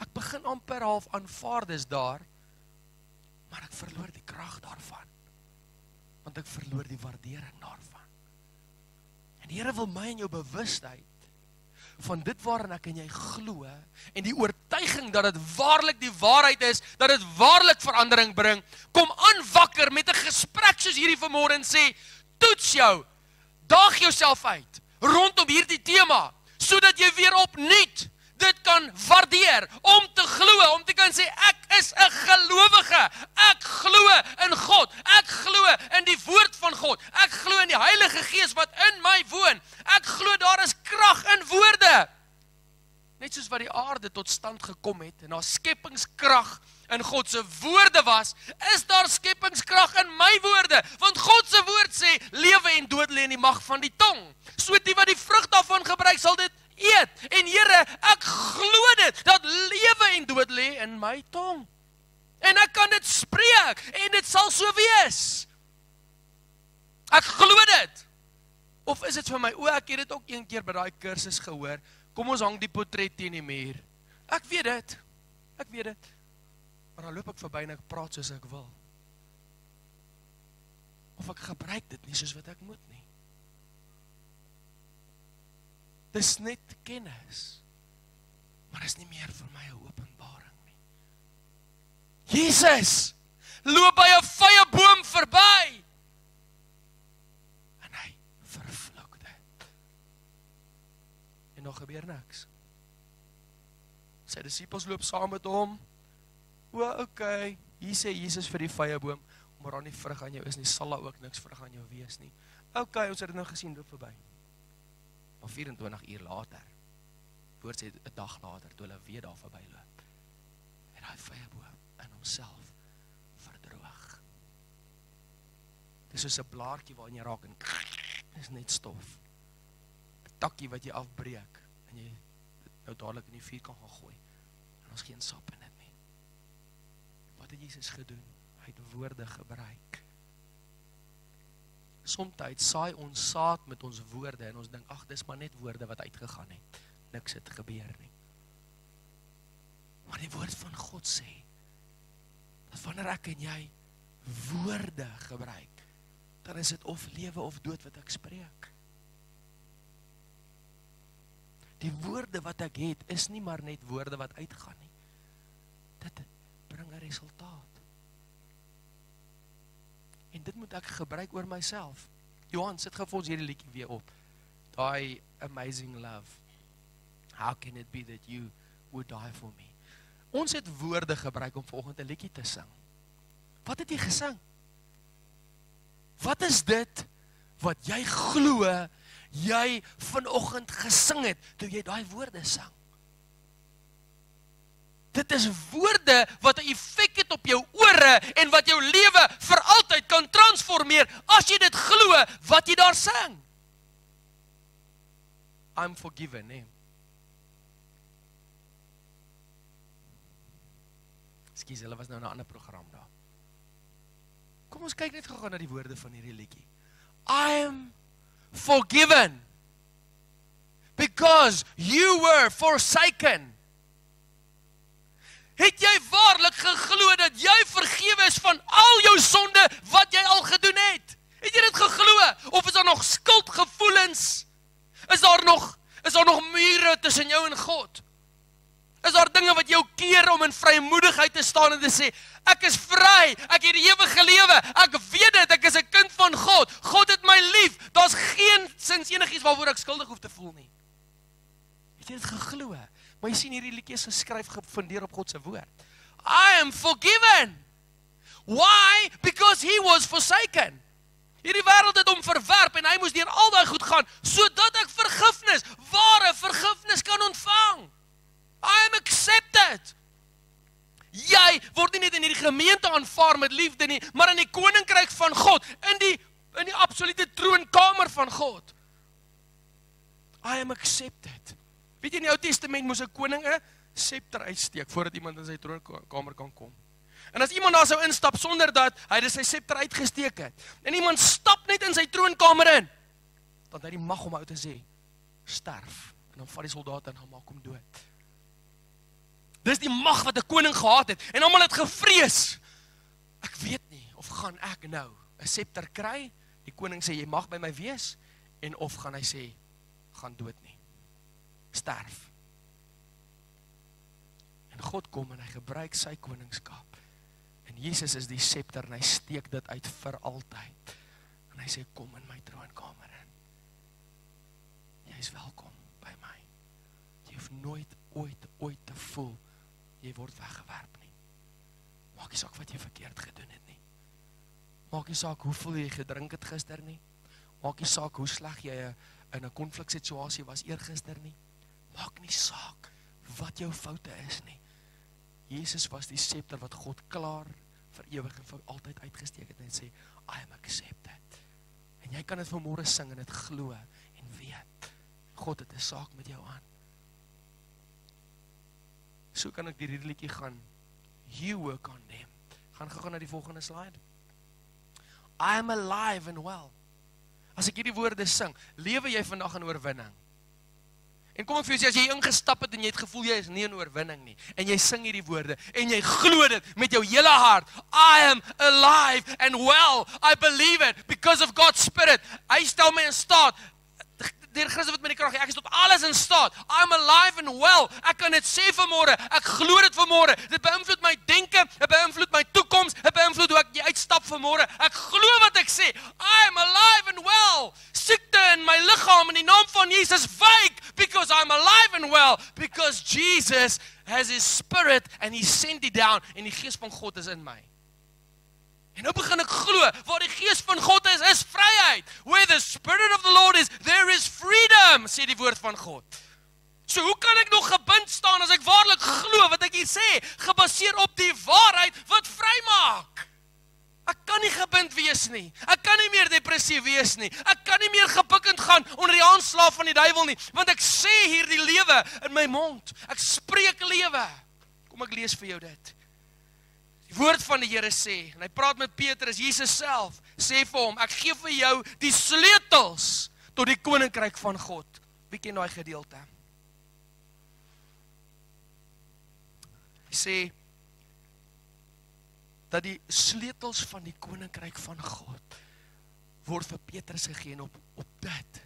A: Ek begin amper half aanvaar dis daar, maar ek verloor die krag daarvan, want ek verloor die waardering daarvan. En die Here wil my en jou bewustheid van dit waarin ek en jy glo, en die oortuiging dat dit waarlik die waarheid is, dat dit waarlik verandering bring, kom aanwakker met 'n gesprek soos hierdie vanmôre en sê, toets jou, daag jouself uit, rondom hierdie tema, sodat jy weer opnuut dit kan waardeer, om te glo, om te kan sê, ek is 'n gelowige, ek glo in God, ek glo in die woord van God, ek glo in die Heilige Gees wat in my woon, ek glo daar is krag in woorde. Net soos wat die aarde tot stand gekom het, en daar skepingskrag in God se woorde was, is daar skepingskrag in my woorde, want God se woord sê, lewe en dood lê in die mag van die tong, so die wat die vrug daarvan gebruik, sal dit eet, en Here, ek glo dit, dat lewe en dood lê in my tong, en ek kan dit spreek, en dit sal so wees, ek glo dit. Of is dit vir my, ek het dit ook een keer by daai kursus gehoor, kom ons hang die portret teen die muur, ek weet dit, maar dan loop ek verby en ek praat soos ek wil, of ek gebruik dit nie soos wat ek moet nie. Dis net kennis, maar is nie meer vir my 'n openbaring nie. Jesus loop by 'n vye boom verby, en hy vervloek dit. En nog gebeur niks. Sy disippels loop saam met hom, okay, hier sê Jesus vir die vye boom, maar daar nie vrug aan jou is nie, sal daar ook niks vrug aan jou wees nie. Okay, ons het dit nou gesien, loop verby. Maar 24 uur later, woord sê 'n dag later, toe hulle weer daar verbyloop, en daai vyeboom in homself verdroog. Dis soos 'n blaartjie waarin jy raak en dis net stof. 'n Takkie wat jy afbreek en jy nou dadelik in die vuur kan gaan gooi. En ons geen sap in dit nie. Wat het Jesus gedoen? Hy het woorde gebruik. Somtyds saai ons saad met ons woorde en ons dink, ag, dis maar net woorde wat uitgegaan het. Niks het gebeur nie. Maar die woord van God sê, dat wanneer ek en jy woorde gebruik, dan is dit of lewe of dood wat ek spreek. Die woorde wat ek het, is nie maar net woorde wat uitgaan nie. Dit bring 'n resultaat. En dit moet ek gebruik oor myself. Johan, sit gou vir ons hierdie liedjie weer op. Daai Amazing Love. How can it be that you would die for me? Ons het woorde gebruik om vanoggend 'n liedjie te sing. Wat het jy gesing? Wat is dit wat jy glo jy vanoggend gesing het toe jy daai woorde sang? Dit is woorde wat 'n effek het op jou ore en wat jou lewe vir altyd kan transformeer as jy dit glo wat jy daar sing. I'm forgiven, nee. Ekskuus, hulle was nou in 'n ander program daar. Kom ons kyk net gou na die woorde van hierdie liedjie. I am forgiven because you were forsaken. Het jy waarlik geglo dat jy vergewe is van al jou sonde wat jy al gedoen het? Het jy dit geglo? Of is daar nog skuldgevoelens? Is daar nog mure tussen jou en God? Is daar dinge wat jou keer om in vrymoedigheid te staan en te sê, ek is vry, ek het die ewige lewe, ek weet dit, ek is 'n kind van God, God het my lief, daar's geen sins enigiets waarvoor ek skuldig hoef te voel nie. Het jy dit geglo? Maar jy sien hierdie liedjie is geskryf gefundeer op God se woord. I am forgiven. Why? Because he was forsaken. Hierdie wêreld het hom verwerp en hy moes deur al daai goed gaan, sodat ek vergifnis, ware vergifnis kan ontvang. I am accepted. Jy word nie net in hierdie gemeente aanvaar met liefde nie, maar in die koninkryk van God, in die absolute troonkamer van God. I am accepted. Weet jy, in die Ou Testament moes 'n koning 'n scepter uitsteek voordat iemand in sy troonkamer kan kom. En as iemand daar sou instap sonder dat hy sy scepter uitgesteek het, en iemand stap net in sy troonkamer in, dan het hy die mag om uit te sê, sterf. En dan vat die soldate en gaan maak hom dood. Dis die mag wat 'n koning gehad het, en almal het gevrees. Ek weet nie, of gaan ek nou 'n scepter kry, die koning sê, jy mag by my wees, en of gaan hy sê, gaan dood nie. Sterf. En God kom en hy gebruik sy koningskap. En Jesus is die scepter en hy steek dit uit vir altyd. En hy sê, kom in my troonkamer in. Jy is welkom by my. Jy hoef nooit ooit te voel, jy word weggewerp nie. Maak nie saak wat jy verkeerd gedoen het nie. Maak nie saak hoeveel jy gedrink het gister nie. Maak nie saak hoe sleg jy in 'n konfliksituasie was eergister nie. Maak nie saak wat jou foute is nie. Jesus was die scepter wat God klaar vir ewig en vir altyd uitgesteek het en sê, I am accepted. En jy kan dit vanmôre sing en dit glo en weet, God het 'n saak met jou aan. So kan ek hierdie liedjie gaan, you were condemned. Gaan gou na die volgende slide. I am alive and well. As ek hierdie woorde sing, lewe jy vandag in oorwinning. En kom ek vir jou sê, as jy ingestap het en jy het gevoel jy is nie in oorwinning nie, en jy sing hierdie woorde, en jy glo dit met jou hele hart, I am alive and well, I believe it, because of God's Spirit, hy stel my in staat, deur Christus wat my die krag gee, ek is tot alles in staat, I am alive and well, ek kan dit sê vanmôre, ek glo dit vanmôre, dit beïnvloed my denke, dit beïnvloed my toekoms, dit beïnvloed hoe ek uitstap vanmôre, ek glo wat ek sê, I am alive and well, siekte in my liggaam in die naam van Jesus wyk, because I'm alive and well, because Jesus has his Spirit and he sent it down, en die Gees van God is in my. En nou begin ek glo, waar die Gees van God is vryheid. Where the Spirit of the Lord is, there is freedom, sê die woord van God. So hoe kan ek nog gebind staan as ek waarlik glo wat ek hier sê, gebaseer op die waarheid wat vrymaak? Ek kan nie gebind wees nie. Ek kan nie meer depressief wees nie. Ek kan nie meer gebukkend gaan onder die aanslag van die duiwel nie, want ek sê hier die lewe in my mond. Ek spreek lewe. Kom ek lees vir jou dit. Die woord van die Here sê, en hy praat met Petrus, Jesus self, sê vir hom, ek gee vir jou die sleutels tot die koninkryk van God. Wie ken daai gedeelte? Hy sê, dat die sleutels van die koninkryk van God word vir Petrus gegee en op dit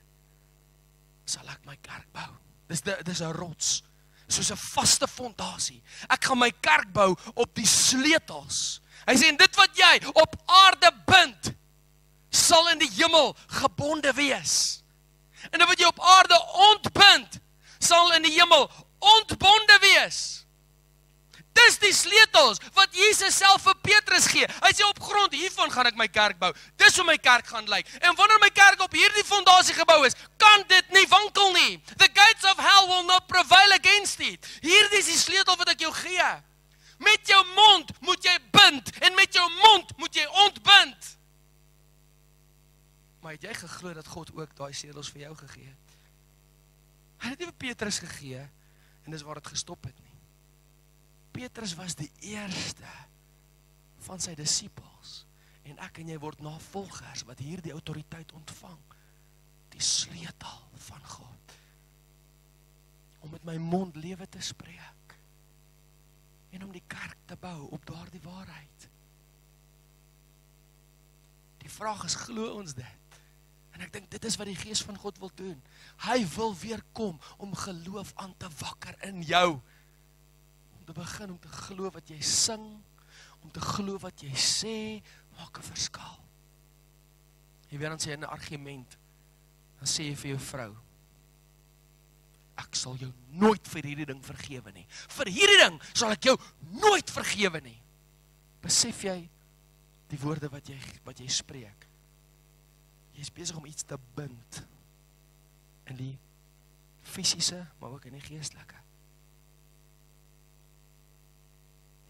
A: sal ek my kerk bou. Dis 'n rots, soos 'n vaste fondasie. Ek gaan my kerk bou op die sleutels. Hy sê, en dit wat jy op aarde bind, sal in die hemel gebonde wees. En dit wat jy op aarde ontbind, sal in die hemel ontbonde wees. Dis die sleutels wat Jesus self vir Petrus gee. Hy sê, op grond hiervan gaan ek my kerk bou. Dis hoe my kerk gaan lyk. En wanneer my kerk op hierdie fondasie gebou is, kan dit nie wankel nie. The gates of hell will not prevail against it. Hierdie is die sleutel wat ek jou gee. Met jou mond moet jy bind, en met jou mond moet jy ontbind. Maar het jy geglo dat God ook daai sleutels vir jou gegee het? Hy het nie vir Petrus gegee, en dis waar dit gestop het nie. Petrus was die eerste van sy disippels, en ek en jy word navolgers wat hierdie autoriteit ontvang, die sleutel van God, om met my mond lewe te spreek, en om die kerk te bou op daardie waarheid. Die vraag is, glo ons dit? En ek dink dit is wat die Gees van God wil doen. Hy wil weer kom om geloof aan te wakker in jou, om te begin om te glo wat jy sing, om te glo wat jy sê, maak 'n verskil. Jy weet, dan sê jy 'n argument, dan sê jy vir jou vrou, ek sal jou nooit vir hierdie ding vergewe nie. Vir hierdie ding sal ek jou nooit vergewe nie. Besef jy die woorde wat jy spreek? Jy is besig om iets te bind in die fisiese, maar ook in die geestelike.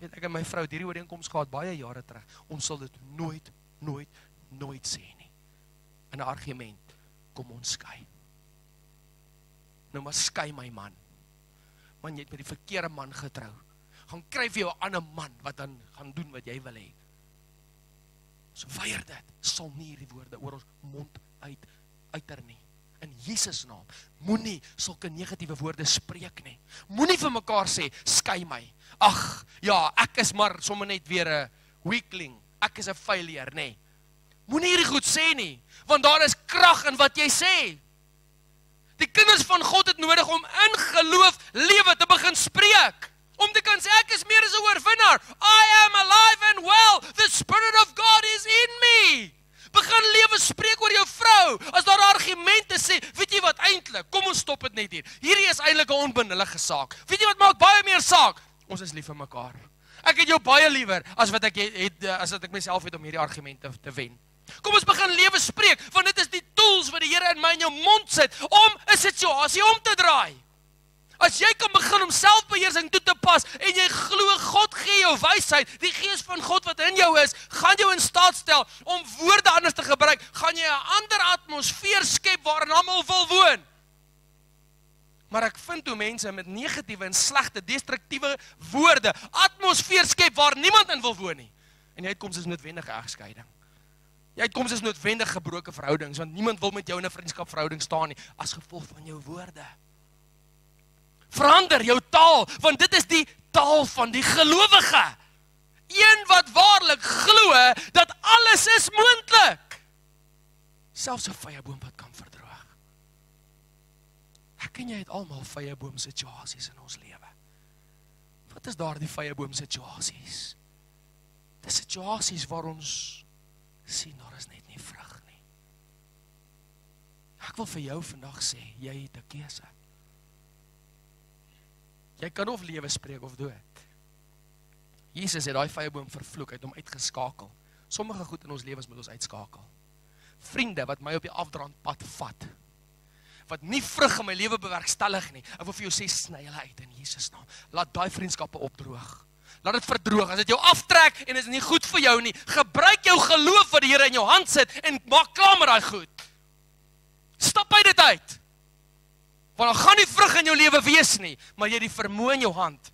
A: Ek en my vrou het hierdie ooreenkoms gehad baie jare terug. Ons sal dit nooit sê nie. In 'n argument, kom ons skei. Nou maar skei my man. Man, jy het met die verkeerde man getrou. Gaan kry vir jou 'n ander man wat dan gaan doen wat jy wil hê. So weier dit, sal nie hierdie woorde oor ons mond uiter nie. In Jesus naam, moenie sulke negatiewe woorde spreek nie. Moenie vir mekaar sê, skei my. Ag, ja, ek is maar sommer net weer 'n weakling. Ek is 'n failure, nee. Moenie hierdie goed sê nie, want daar is krag in wat jy sê. Die kinders van God het nodig om in geloof lewe te begin spreek. Om te kan sê, ek is meer as 'n oorwinnaar. I am alive and well. The Spirit of God is in me. Begin lewe spreek oor jou vrou. As daar argumente sê, weet jy wat eintlik? Kom ons stop dit net hier. Hierdie is eintlik 'n onbenullige saak. Weet jy wat maak baie meer saak? Ons is lief vir mekaar. Ek het jou baie liewer as wat ek myself het om hierdie argumente te wen. Kom ons begin lewe spreek, want dit is die tools wat die Here in my en jou mond sit om 'n situasie om te draai. As jy kan begin om selfbeheersing toe te pas en jy glo God gee jou wysheid, die Gees van God wat in jou is, gaan jou in staat stel om woorde anders te gebruik, gaan jy 'n ander atmosfeer skep waarin almal wil woon. Maar ek vind hoe mense met negatiewe en slegte, destruktiewe woorde atmosfeer skep waar niemand in wil woon nie. En die uitkoms is noodwendige egskeiding. Die uitkoms is noodwendig gebroke verhoudings, want niemand wil met jou in 'n vriendskapsverhouding staan nie, as gevolg van jou woorde. Verander jou taal, want dit is die taal van die gelowige. Een wat waarlik glo dat alles is moontlik. Selfs 'n vyeboom wat kan verdroog. Ek en jy het almal vyeboom situasies in ons lewe. Wat is daardie vyeboom situasies? Dis situasies waar ons sien daar is net nie vrug nie. Ek wil vir jou vandag sê, jy het 'n keuse. Jy kan of lewe spreek of dood. Jesus het daai vyeboom vervloek, hy het hom uitgeskakel. Sommige goed in ons lewens moet ons uitskakel. Vriende wat my op die afdraandpad vat,
B: wat nie vrug in my lewe bewerkstellig nie, ek wil vir jou sê, sny hulle uit in Jesus naam. Laat daai vriendskappe opdroog. Laat dit verdroog. As dit jou aftrek en is nie goed vir jou nie, gebruik jou geloof wat die Here in jou hand sit en maak klaar met daai goed. Stap uit dit uit. Want dan gaan nie vrug in jou lewe wees nie, maar jy het die vermoë in jou hand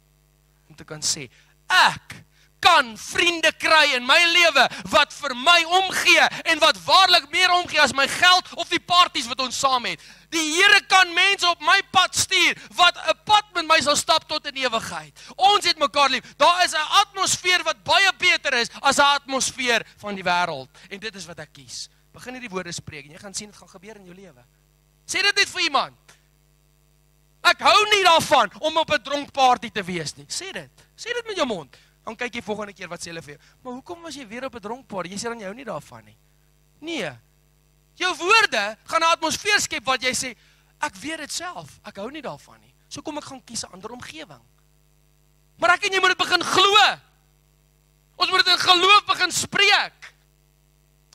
B: om te kan sê, ek kan vriende kry in my lewe wat vir my omgee en wat waarlik meer omgee as my geld of die parties wat ons saam het. Die Here kan mense op my pad stuur wat 'n pad met my sal stap tot in ewigheid. Ons het mekaar lief. Daar is 'n atmosfeer wat baie beter is as 'n atmosfeer van die wêreld. En dit is wat ek kies. Begin hierdie woorde spreek en jy gaan sien dit gaan gebeur in jou lewe. Sê dit net vir iemand. Ek hou nie daarvan om op 'n dronkparty te wees nie. Sê dit. Sê dit met jou mond. Dan kyk jy volgende keer wat sê hulle vir jou. Maar hoekom was jy weer op 'n dronkparty? Jy sê dan jy hou nie daarvan nie. Nee. Jou woorde gaan 'n atmosfeer skep wat jy sê, ek weet dit self, ek hou nie daarvan nie. So kom ek gaan kies 'n ander omgewing. Maar ek en jy moet dit begin glo. Ons moet dit in geloof begin spreek.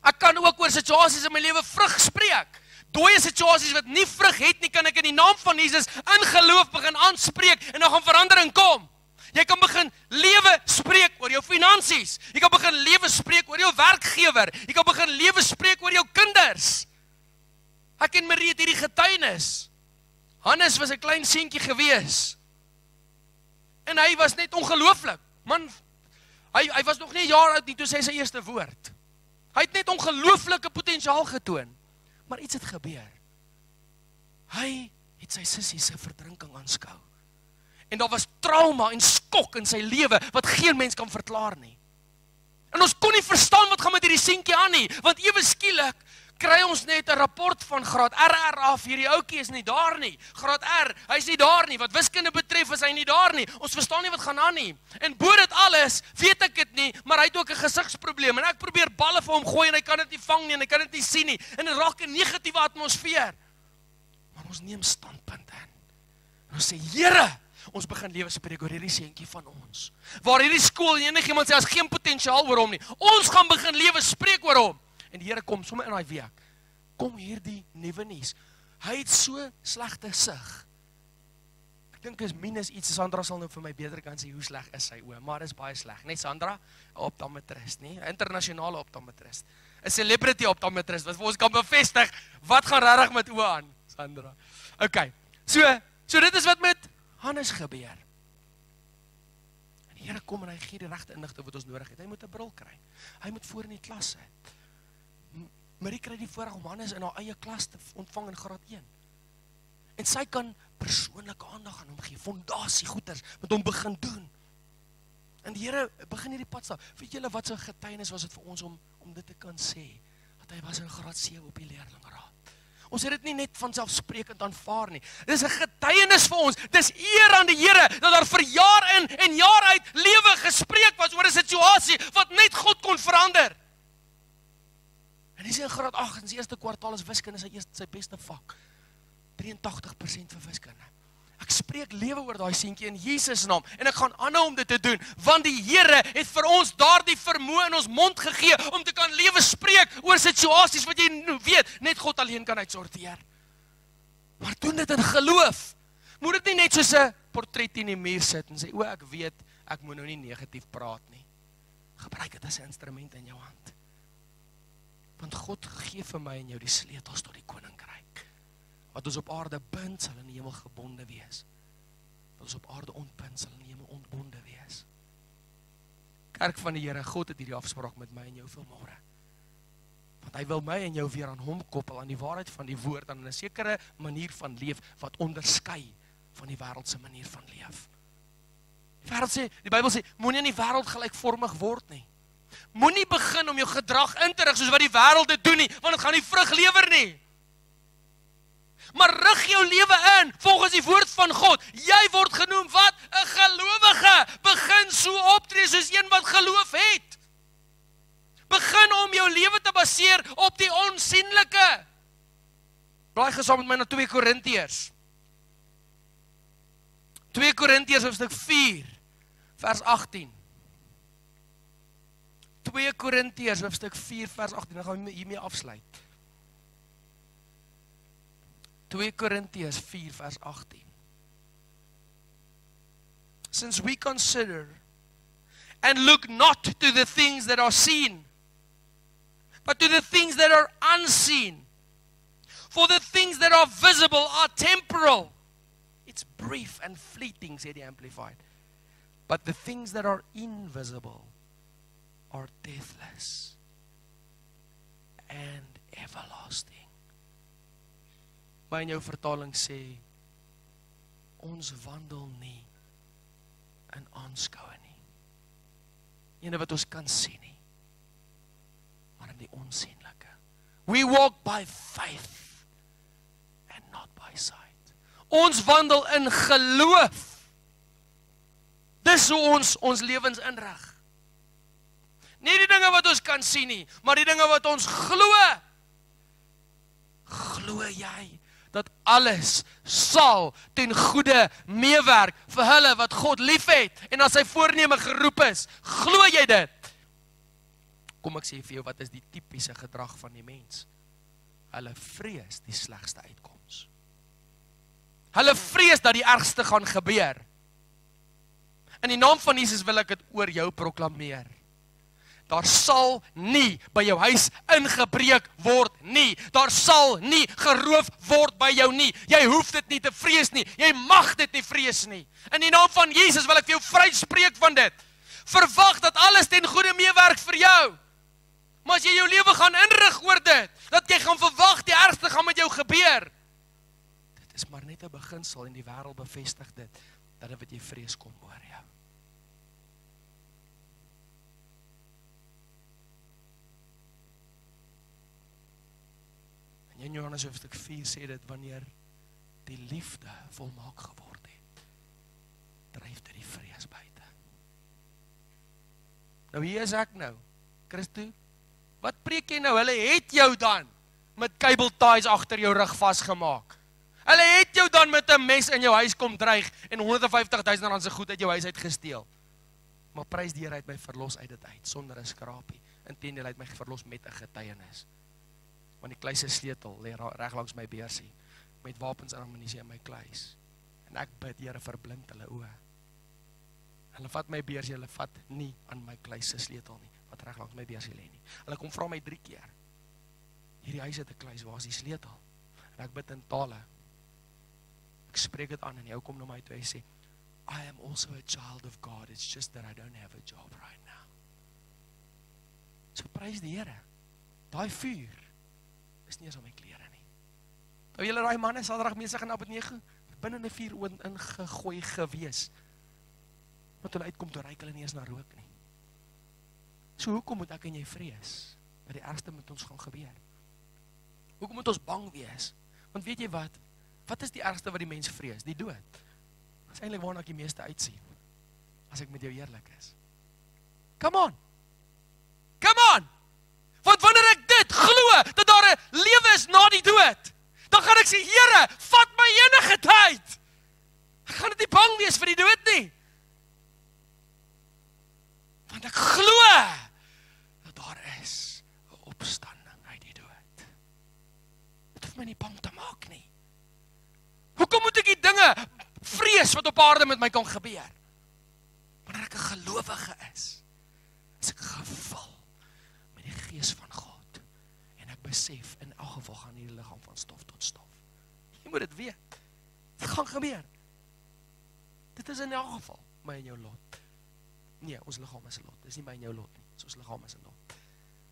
B: Ek kan ook oor situasies in my lewe vrug spreek. Dooie situasies wat nie vrug het nie, kan ek in die naam van Jesus in geloof begin aanspreek en dan gaan verandering kom. Jy kan begin lewe spreek oor jou finansies. Jy kan begin lewe spreek oor jou werkgewer. Jy kan begin lewe spreek oor jou kinders. Ek en Marie het hierdie getuienis. Hannes was 'n klein seentjie gewees. En hy was net ongelooflik. Man, hy was nog nie 'n jaar oud nie toe sy eerste woord. Hy het net ongelooflike potensiaal getoon. Maar iets het gebeur. Hy het sy sussie se verdrinking aanskou. En daar was trauma en skok in sy lewe wat geen mens kan verklaar nie. En ons kon nie verstaan wat gaan met hierdie seentjie aan nie, want ewe skielik kry ons net 'n rapport van graad RR af, hierdie ouetjie is nie daar nie. Graad R, hy's nie daar nie. Wat wiskunde betref is hy nie daar nie. Ons verstaan nie wat gaan aan nie. En bo dit alles, weet ek dit nie, maar hy het ook 'n gesigsprobleem en ek probeer balle vir hom gooi en hy kan dit nie vang nie en hy kan dit nie sien nie. En dit raak 'n negatiewe atmosfeer. Maar ons neem standpunt in. En ons sê, Here, ons begin lewe spreek oor hierdie seentjie van ons. Waar hierdie skool en enigiemand sê, as geen potensiaal oor hom nie. Ons gaan begin lewe spreek oor hom. En die Here kom sommer in daai week. Kom hierdie nuwe nuus. Hy het so slegte sig. Ek dink is minus iets. Sandra sal nou vir my beter kan sê hoe sleg is sy oë, maar is baie sleg. Net Sandra, 'n optometrist, nie? 'n internasionale optometrist. 'n Celebrity optometrist wat vir ons kan bevestig wat gaan regtig met oë aan, Sandra. Okay. So dit is wat met Hannes gebeur. En die Here kom en hy gee die regte inligting wat ons nodig het. Hy moet 'n bril kry. Hy moet voor in die klas sit. Marie kry die voorreg om Hannes in haar eie klas te ontvang in graad 1. En sy kan persoonlike aandag aan hom gee, fondasie goeders met hom begin doen. En die Here begin hierdie pad stap. Weet julle wat so 'n getuienis was dit vir ons om dit te kan sê? Dat hy was in graad 7 op die leerlingraad. Ons het dit nie net vanselfsprekend aanvaar nie. Dis 'n getuienis vir ons. Dis eer aan die Here dat daar vir jaar in en jaar uit lewe gespreek was oor 'n situasie wat net God kon verander. En hy sê in graad 8 in sy eerste kwartaal is wiskunde sy beste vak. 83% vir wiskunde. Ek spreek lewe oor daai seentjie in Jesus naam en ek gaan aanhou om dit te doen want die Here het vir ons daardie vermoë in ons mond gegee om te kan lewe spreek oor situasies wat jy weet net God alleen kan uitsorteer. Maar doen dit in geloof. Moet dit nie net soos 'n portret in die muur sit en sê o ek weet ek moet nou nie negatief praat nie. Gebruik dit as 'n instrument in jou hand. Want God gee vir my en jou die sleutels tot die koninkryk. Wat ons op aarde bind, sal in die hemel gebonde wees. Wat ons op aarde ontbind, sal in die hemel ontbonde wees. Kerk van die Here, God het hierdie afspraak met my en jou vanmôre. Want hy wil my en jou weer aan hom koppel, aan die waarheid van die woord, aan 'n sekere manier van leef, wat onderskei van die wêreldse manier van leef. Die Bybel sê, moenie in die wêreld gelykvormig word nie. Moenie begin om jou gedrag in te rig soos wat die wêreld dit doen nie, want dit gaan nie vrug lewer nie. Maar rig jou lewe in, volgens die woord van God. Jy word genoem wat? 'n gelowige. Begin so optree soos een wat geloof het. Begin om jou lewe te baseer op die onsienlike. Blaai gesaam met my na 2 Korintiërs. 2 Korintiërs hoofstuk 4, vers 18. 2 Korintiërs hoofstuk 4, vers 18. Dan gaan we hiermee afsluit. 2 Korintiërs 4 vers 18. Since we consider and look not to the things that are seen, but to the things that are unseen. For the things that are visible are temporal. It's brief and fleeting, said the Amplified. But the things that are invisible are deathless and everlasting. Maar in jou vertaling sê, ons wandel nie in aanskoue nie. Ene wat ons kan sien nie, maar in die onsienlike. We walk by faith and not by sight. Ons wandel in geloof. Dis hoe ons lewens inrig. Nie die dinge wat ons kan sien nie, maar die dinge wat ons glo. Glo jy dat alles sal ten goeie meewerk vir hulle wat God liefhet en as sy voorneme geroep is? Glo jy dit? Kom ek sê vir jou, wat is die tipiese gedrag van die mens? Hulle vrees die slegste uitkoms. Hulle vrees dat die ergste gaan gebeur. In die naam van Jesus wil ek dit oor jou proklameer. Daar sal nie by jou huis ingebreek word nie. Daar sal nie geroof word by jou nie. Jy hoef dit nie te vrees nie. Jy mag dit nie vrees nie. In die naam van Jesus wil ek vir jou vryspreek van dit. Verwag dat alles ten goeie meewerk vir jou. Maar as jy jou lewe gaan inrig oor dit, dat jy gaan verwag die ergste gaan met jou gebeur. Dit is maar net 'n beginsel en die wêreld bevestig dit, dat dit wat jy vrees kom oor jou. En in Johannes hoofstuk 4 sê dit, wanneer die liefde volmaak geword het, dryf dit die vrees buite. Nou hier is ek nou, Christo, wat preek jy nou? Hulle het jou dan met cable ties agter jou rug vasgemaak. Hulle het jou dan met 'n mes in jou huis kom dreig en 150.000 rand se goed uit jou huis uit gesteel. Maar prys die Here uit my verlos uit dit uit, sonder 'n skrapie. Inteendeel uit my verlos met 'n getuienis. Want die kluis se sleutel lê reg langs my beursie, met wapens en ammunisie in my kluis. En ek bid, Here, verblind hulle oë. Hulle vat my beursie, hulle vat nie aan my kluis se sleutel nie, wat reg langs my beursie lê nie. Hulle kom vra my 3 keer. Hierdie huis het 'n kluis, waar is die sleutel? En ek bid in tale. Ek spreek dit aan en jy kom na my toe en sê, I am also a child of God, it's just that I don't have a job right now. So prys die Here. Daai vuur is nie eens op my klere nie. Nou julle daai manne Saterdag mesig en Abednego binne 'n vuur ingegooi gewees. Want hulle uitkom toe ryk hulle nie eens na rook nie. So hoekom moet ek en jy vrees dat die ergste met ons gaan gebeur? Hoekom moet ons bang wees? Want weet jy wat? Wat is die ergste wat die mens vrees? Die dood. Dit is eintlik waarna ek die meeste uitsien, as ek met jou eerlik is. Come on! Come on! Want wanneer ek dit glo, dat daar 'n lewe is na die dood, dan gaan ek sê, Here, vat my enige tyd. Ek gaan nie bang wees vir die dood nie. Want ek glo dat daar is 'n opstanding uit die dood. Dit hoef my nie bang te maak nie. Hoekom moet ek die dinge vrees wat op aarde met my kan gebeur? Wanneer ek 'n gelowige is ek gevul met die gees van God. En ek besef, in elk geval gaan hierdie liggaam van stof tot stof. Jy moet dit weet. Dit gaan gebeur. Dit is in elk geval my en jou lot. Nee, ons liggaam is 'n lot. Dis nie my en jou lot nie. Ons liggaam is 'n lot.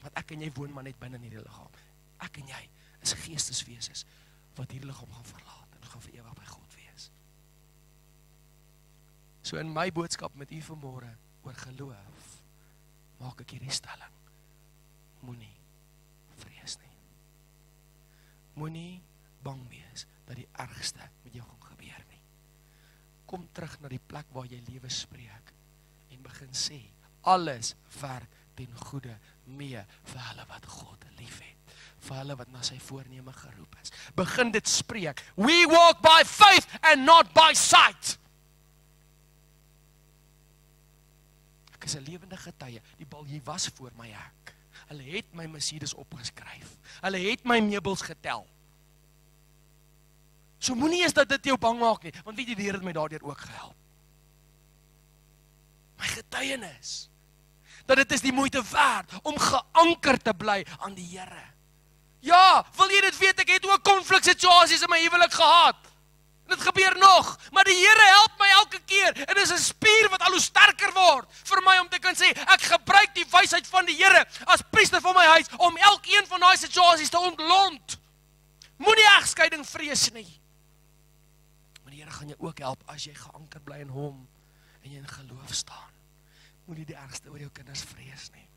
B: Want ek en jy woon maar net binne in hierdie liggaam. Ek en jy is geesteswesens wat hierdie liggaam gaan verlaat en gaan vir ewig by God wees. So in my boodskap met u vanmôre oor geloof, maak ek hierdie stelling. Moenie vrees nie. Moenie bang wees dat die ergste met jou gaan gebeur nie. Kom terug na die plek waar jy lewe spreek en begin sê, alles werk ten goeie mee vir hulle wat God liefhet, vir hulle wat na sy voorneme geroep is. Begin dit spreek. We walk by faith and not by sight. Ek is 'n lewende getuie. Die baljy was voor my hek. Hulle het my Mercedes opgeskryf. Hulle het my meubels getel. So moenie eens dat dit jou bang maak nie, want weet jy, die Here het my daardeur ook gehelp. My getuienis, dat dit is die moeite werd om geanker te bly aan die Here. Ja, wil jy dit weet, ek het ook konfliksituasies in my huwelik gehad. Dit gebeur nog, maar die Here help my elke keer. En dit is 'n spier wat al hoe sterker word vir my om te kan sê, ek gebruik die wysheid van die Here as priester van my huis om elkeen van daai situasies te ontlont. Moenie egskeiding vrees nie. Maar die Here gaan jou ook help as jy geanker bly in hom en jy in geloof staan. Moenie die ergste oor jou kinders vrees nie.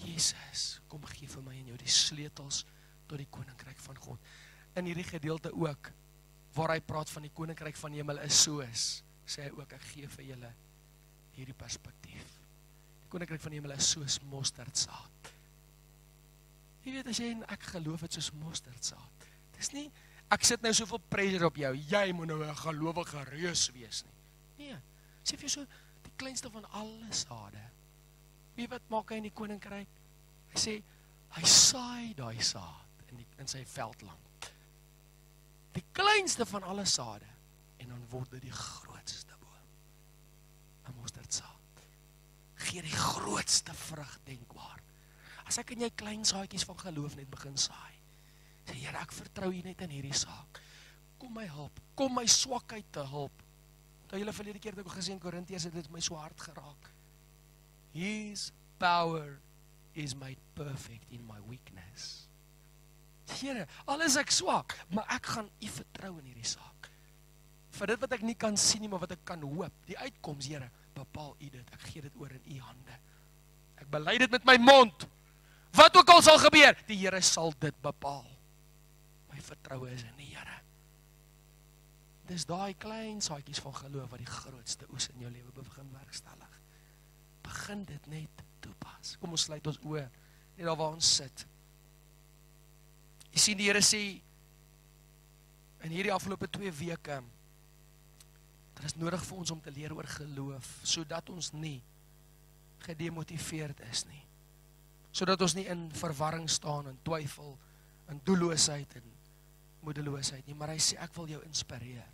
B: Jesus, kom gee vir my en jou die sleutels tot die koninkryk van God. In hierdie gedeelte ook, waar hy praat van die koninkryk van die hemel is soos, sê hy ook, ek gee vir julle hierdie perspektief. Die koninkryk van die hemel is soos mosterdsaad. Jy weet, as jy en ek geloof het soos mosterdsaad, dis nie, ek sit nou soveel pressure op jou, jy moet nou 'n gelowige reus wees nie. Nee, sê vir jou so, die kleinste van alle sade. Wie wat maak hy in die koninkryk? Hy sê, hy saai daai saad in sy veldland. Die kleinste van alle sade, en dan word dit die grootste boom. 'n mosterdsaad. Gee die grootste vrug denkbaar. As ek en jy klein saadjies van geloof net begin saai, sê Here, ek vertrou U net in hierdie saak. Kom my help, kom my swakheid te help. Toe julle verlede keer het ek gesien Korintiërs het dit my so hard geraak. His power is made perfect in my weakness. Here, al is ek swak, maar ek gaan U vertrou in hierdie saak. Vir dit wat ek nie kan sien nie, maar wat ek kan hoop. Die uitkoms, Here, bepaal U dit. Ek gee dit oor in U hande. Ek bely dit met my mond. Wat ook al sal gebeur, die Here sal dit bepaal. My vertroue is in die Here. Dis daai klein saadjies van geloof wat die grootste oes in jou lewe begin werkstellig. Begin dit net toepas. Kom ons sluit ons oë, net daar waar ons sit. Jy sien, die Here sê, in hierdie afgelope 2 weke, dit is nodig vir ons om te leer oor geloof, sodat ons nie gedemotiveerd is nie. Sodat ons nie in verwarring staan, in twyfel, in doelloosheid en moedeloosheid nie. Maar hy sê, ek wil jou inspireer.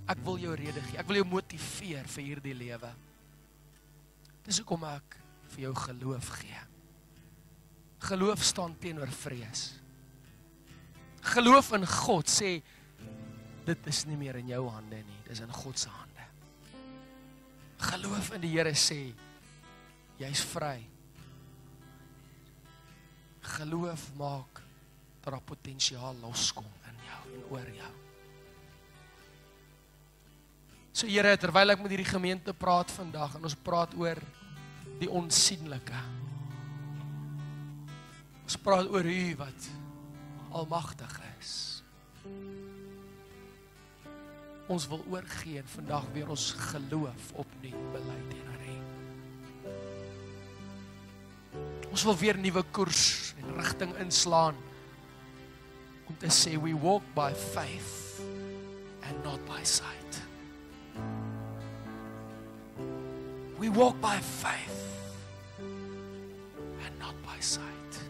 B: Ek wil jou rede gee. Ek wil jou motiveer vir hierdie lewe. Dis hoekom ek vir jou geloof gee. Geloof staan teenoor vrees. Geloof in God sê, dit is nie meer in jou hande nie, dis in God se hande. Geloof in die Here sê, jy's vry. Geloof maak dat daar potensiaal loskom in jou en oor jou. So Here, terwyl ek met hierdie gemeente praat vandag, en ons praat oor die onsienlike. Ons praat oor U wat almagtig is. Ons wil oorgee en vandag weer ons geloof opnuut bely teenoor U. Ons wil weer nuwe koers en rigting inslaan om te sê, we walk by faith and not by sight. We walk by faith and not by sight.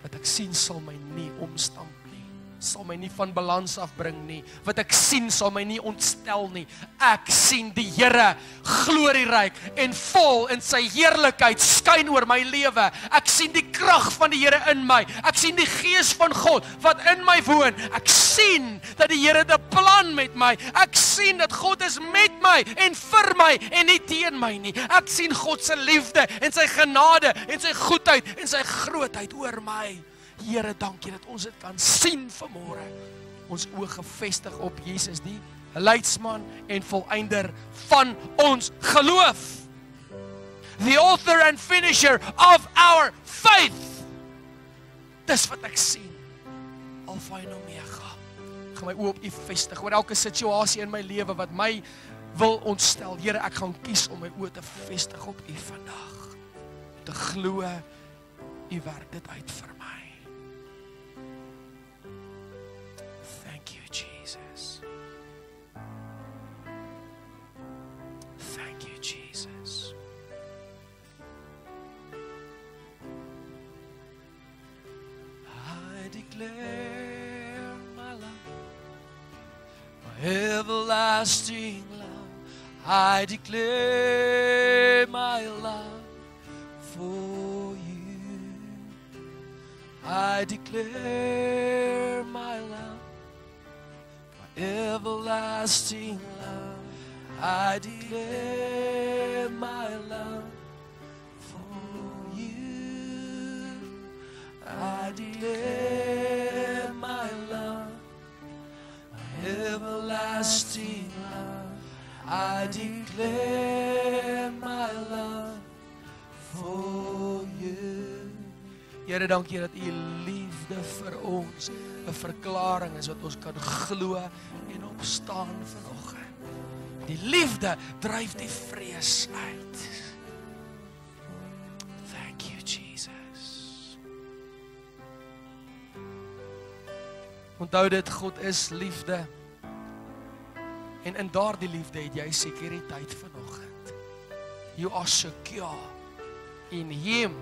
B: Wat ek sien sal my nie omstamp nie, sal my nie van balans afbring nie. Wat ek sien sal my nie ontstel nie. Ek sien die Here glorieryk en vol in sy heerlikheid skyn oor my lewe. Ek sien die krag van die Here in my. Ek sien die Gees van God wat in my woon. Ek sien dat die Here 'n plan met my. Ek sien dat God is met my en vir my en nie teen my nie. Ek sien God se liefde en sy genade en sy goedheid en sy grootheid oor my. Here, dankie dat ons dit kan sien vanmôre. Ons oë gefestig op Jesus, die leidsman en volëinder van ons geloof. The author and finisher of our faith. Dis wat ek sien. Alfa en Omega. Ek gaan my oë op U vestig oor elke situasie in my lewe wat my wil ontstel. Here, ek gaan kies om my oë te vestig op U vandag. Te glo U werk dit uit vir my. Thank you, Jesus. Thank you, Jesus. I declare declare my love, my everlasting love. I declare my love for you. I declare my love, my everlasting love. I declare my love for you. I declare my love, my everlasting love. I declare my love for you. Here, dankie dat u liefde vir ons 'n verklaring is wat ons kan glo en opstaan vanoggend. Die liefde dryf die vrees uit. Thank you, Jesus. Onthou dit, God is liefde. En in daardie liefde het jy sekuriteit vanoggend. You are secure in Him.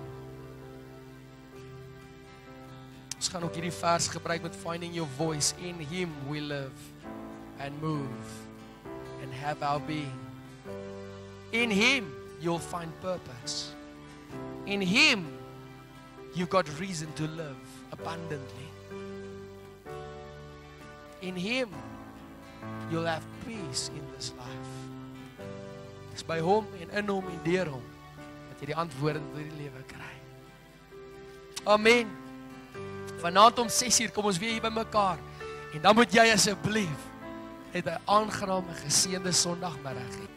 B: Ons gaan ook hierdie vers gebruik met finding your voice. In Him we live and move and have our being. In Him you'll find purpose. In Him you've got reason to live abundantly. In Him you'll have peace in this life. Dis by Hom en in Hom en deur Hom dat jy die antwoorde vir die lewe kry. Amen. Vanaand om 6:00 kom ons weer hier by mekaar. En dan moet jy asseblief net 'n aangename geseënde Sondagmiddag hê.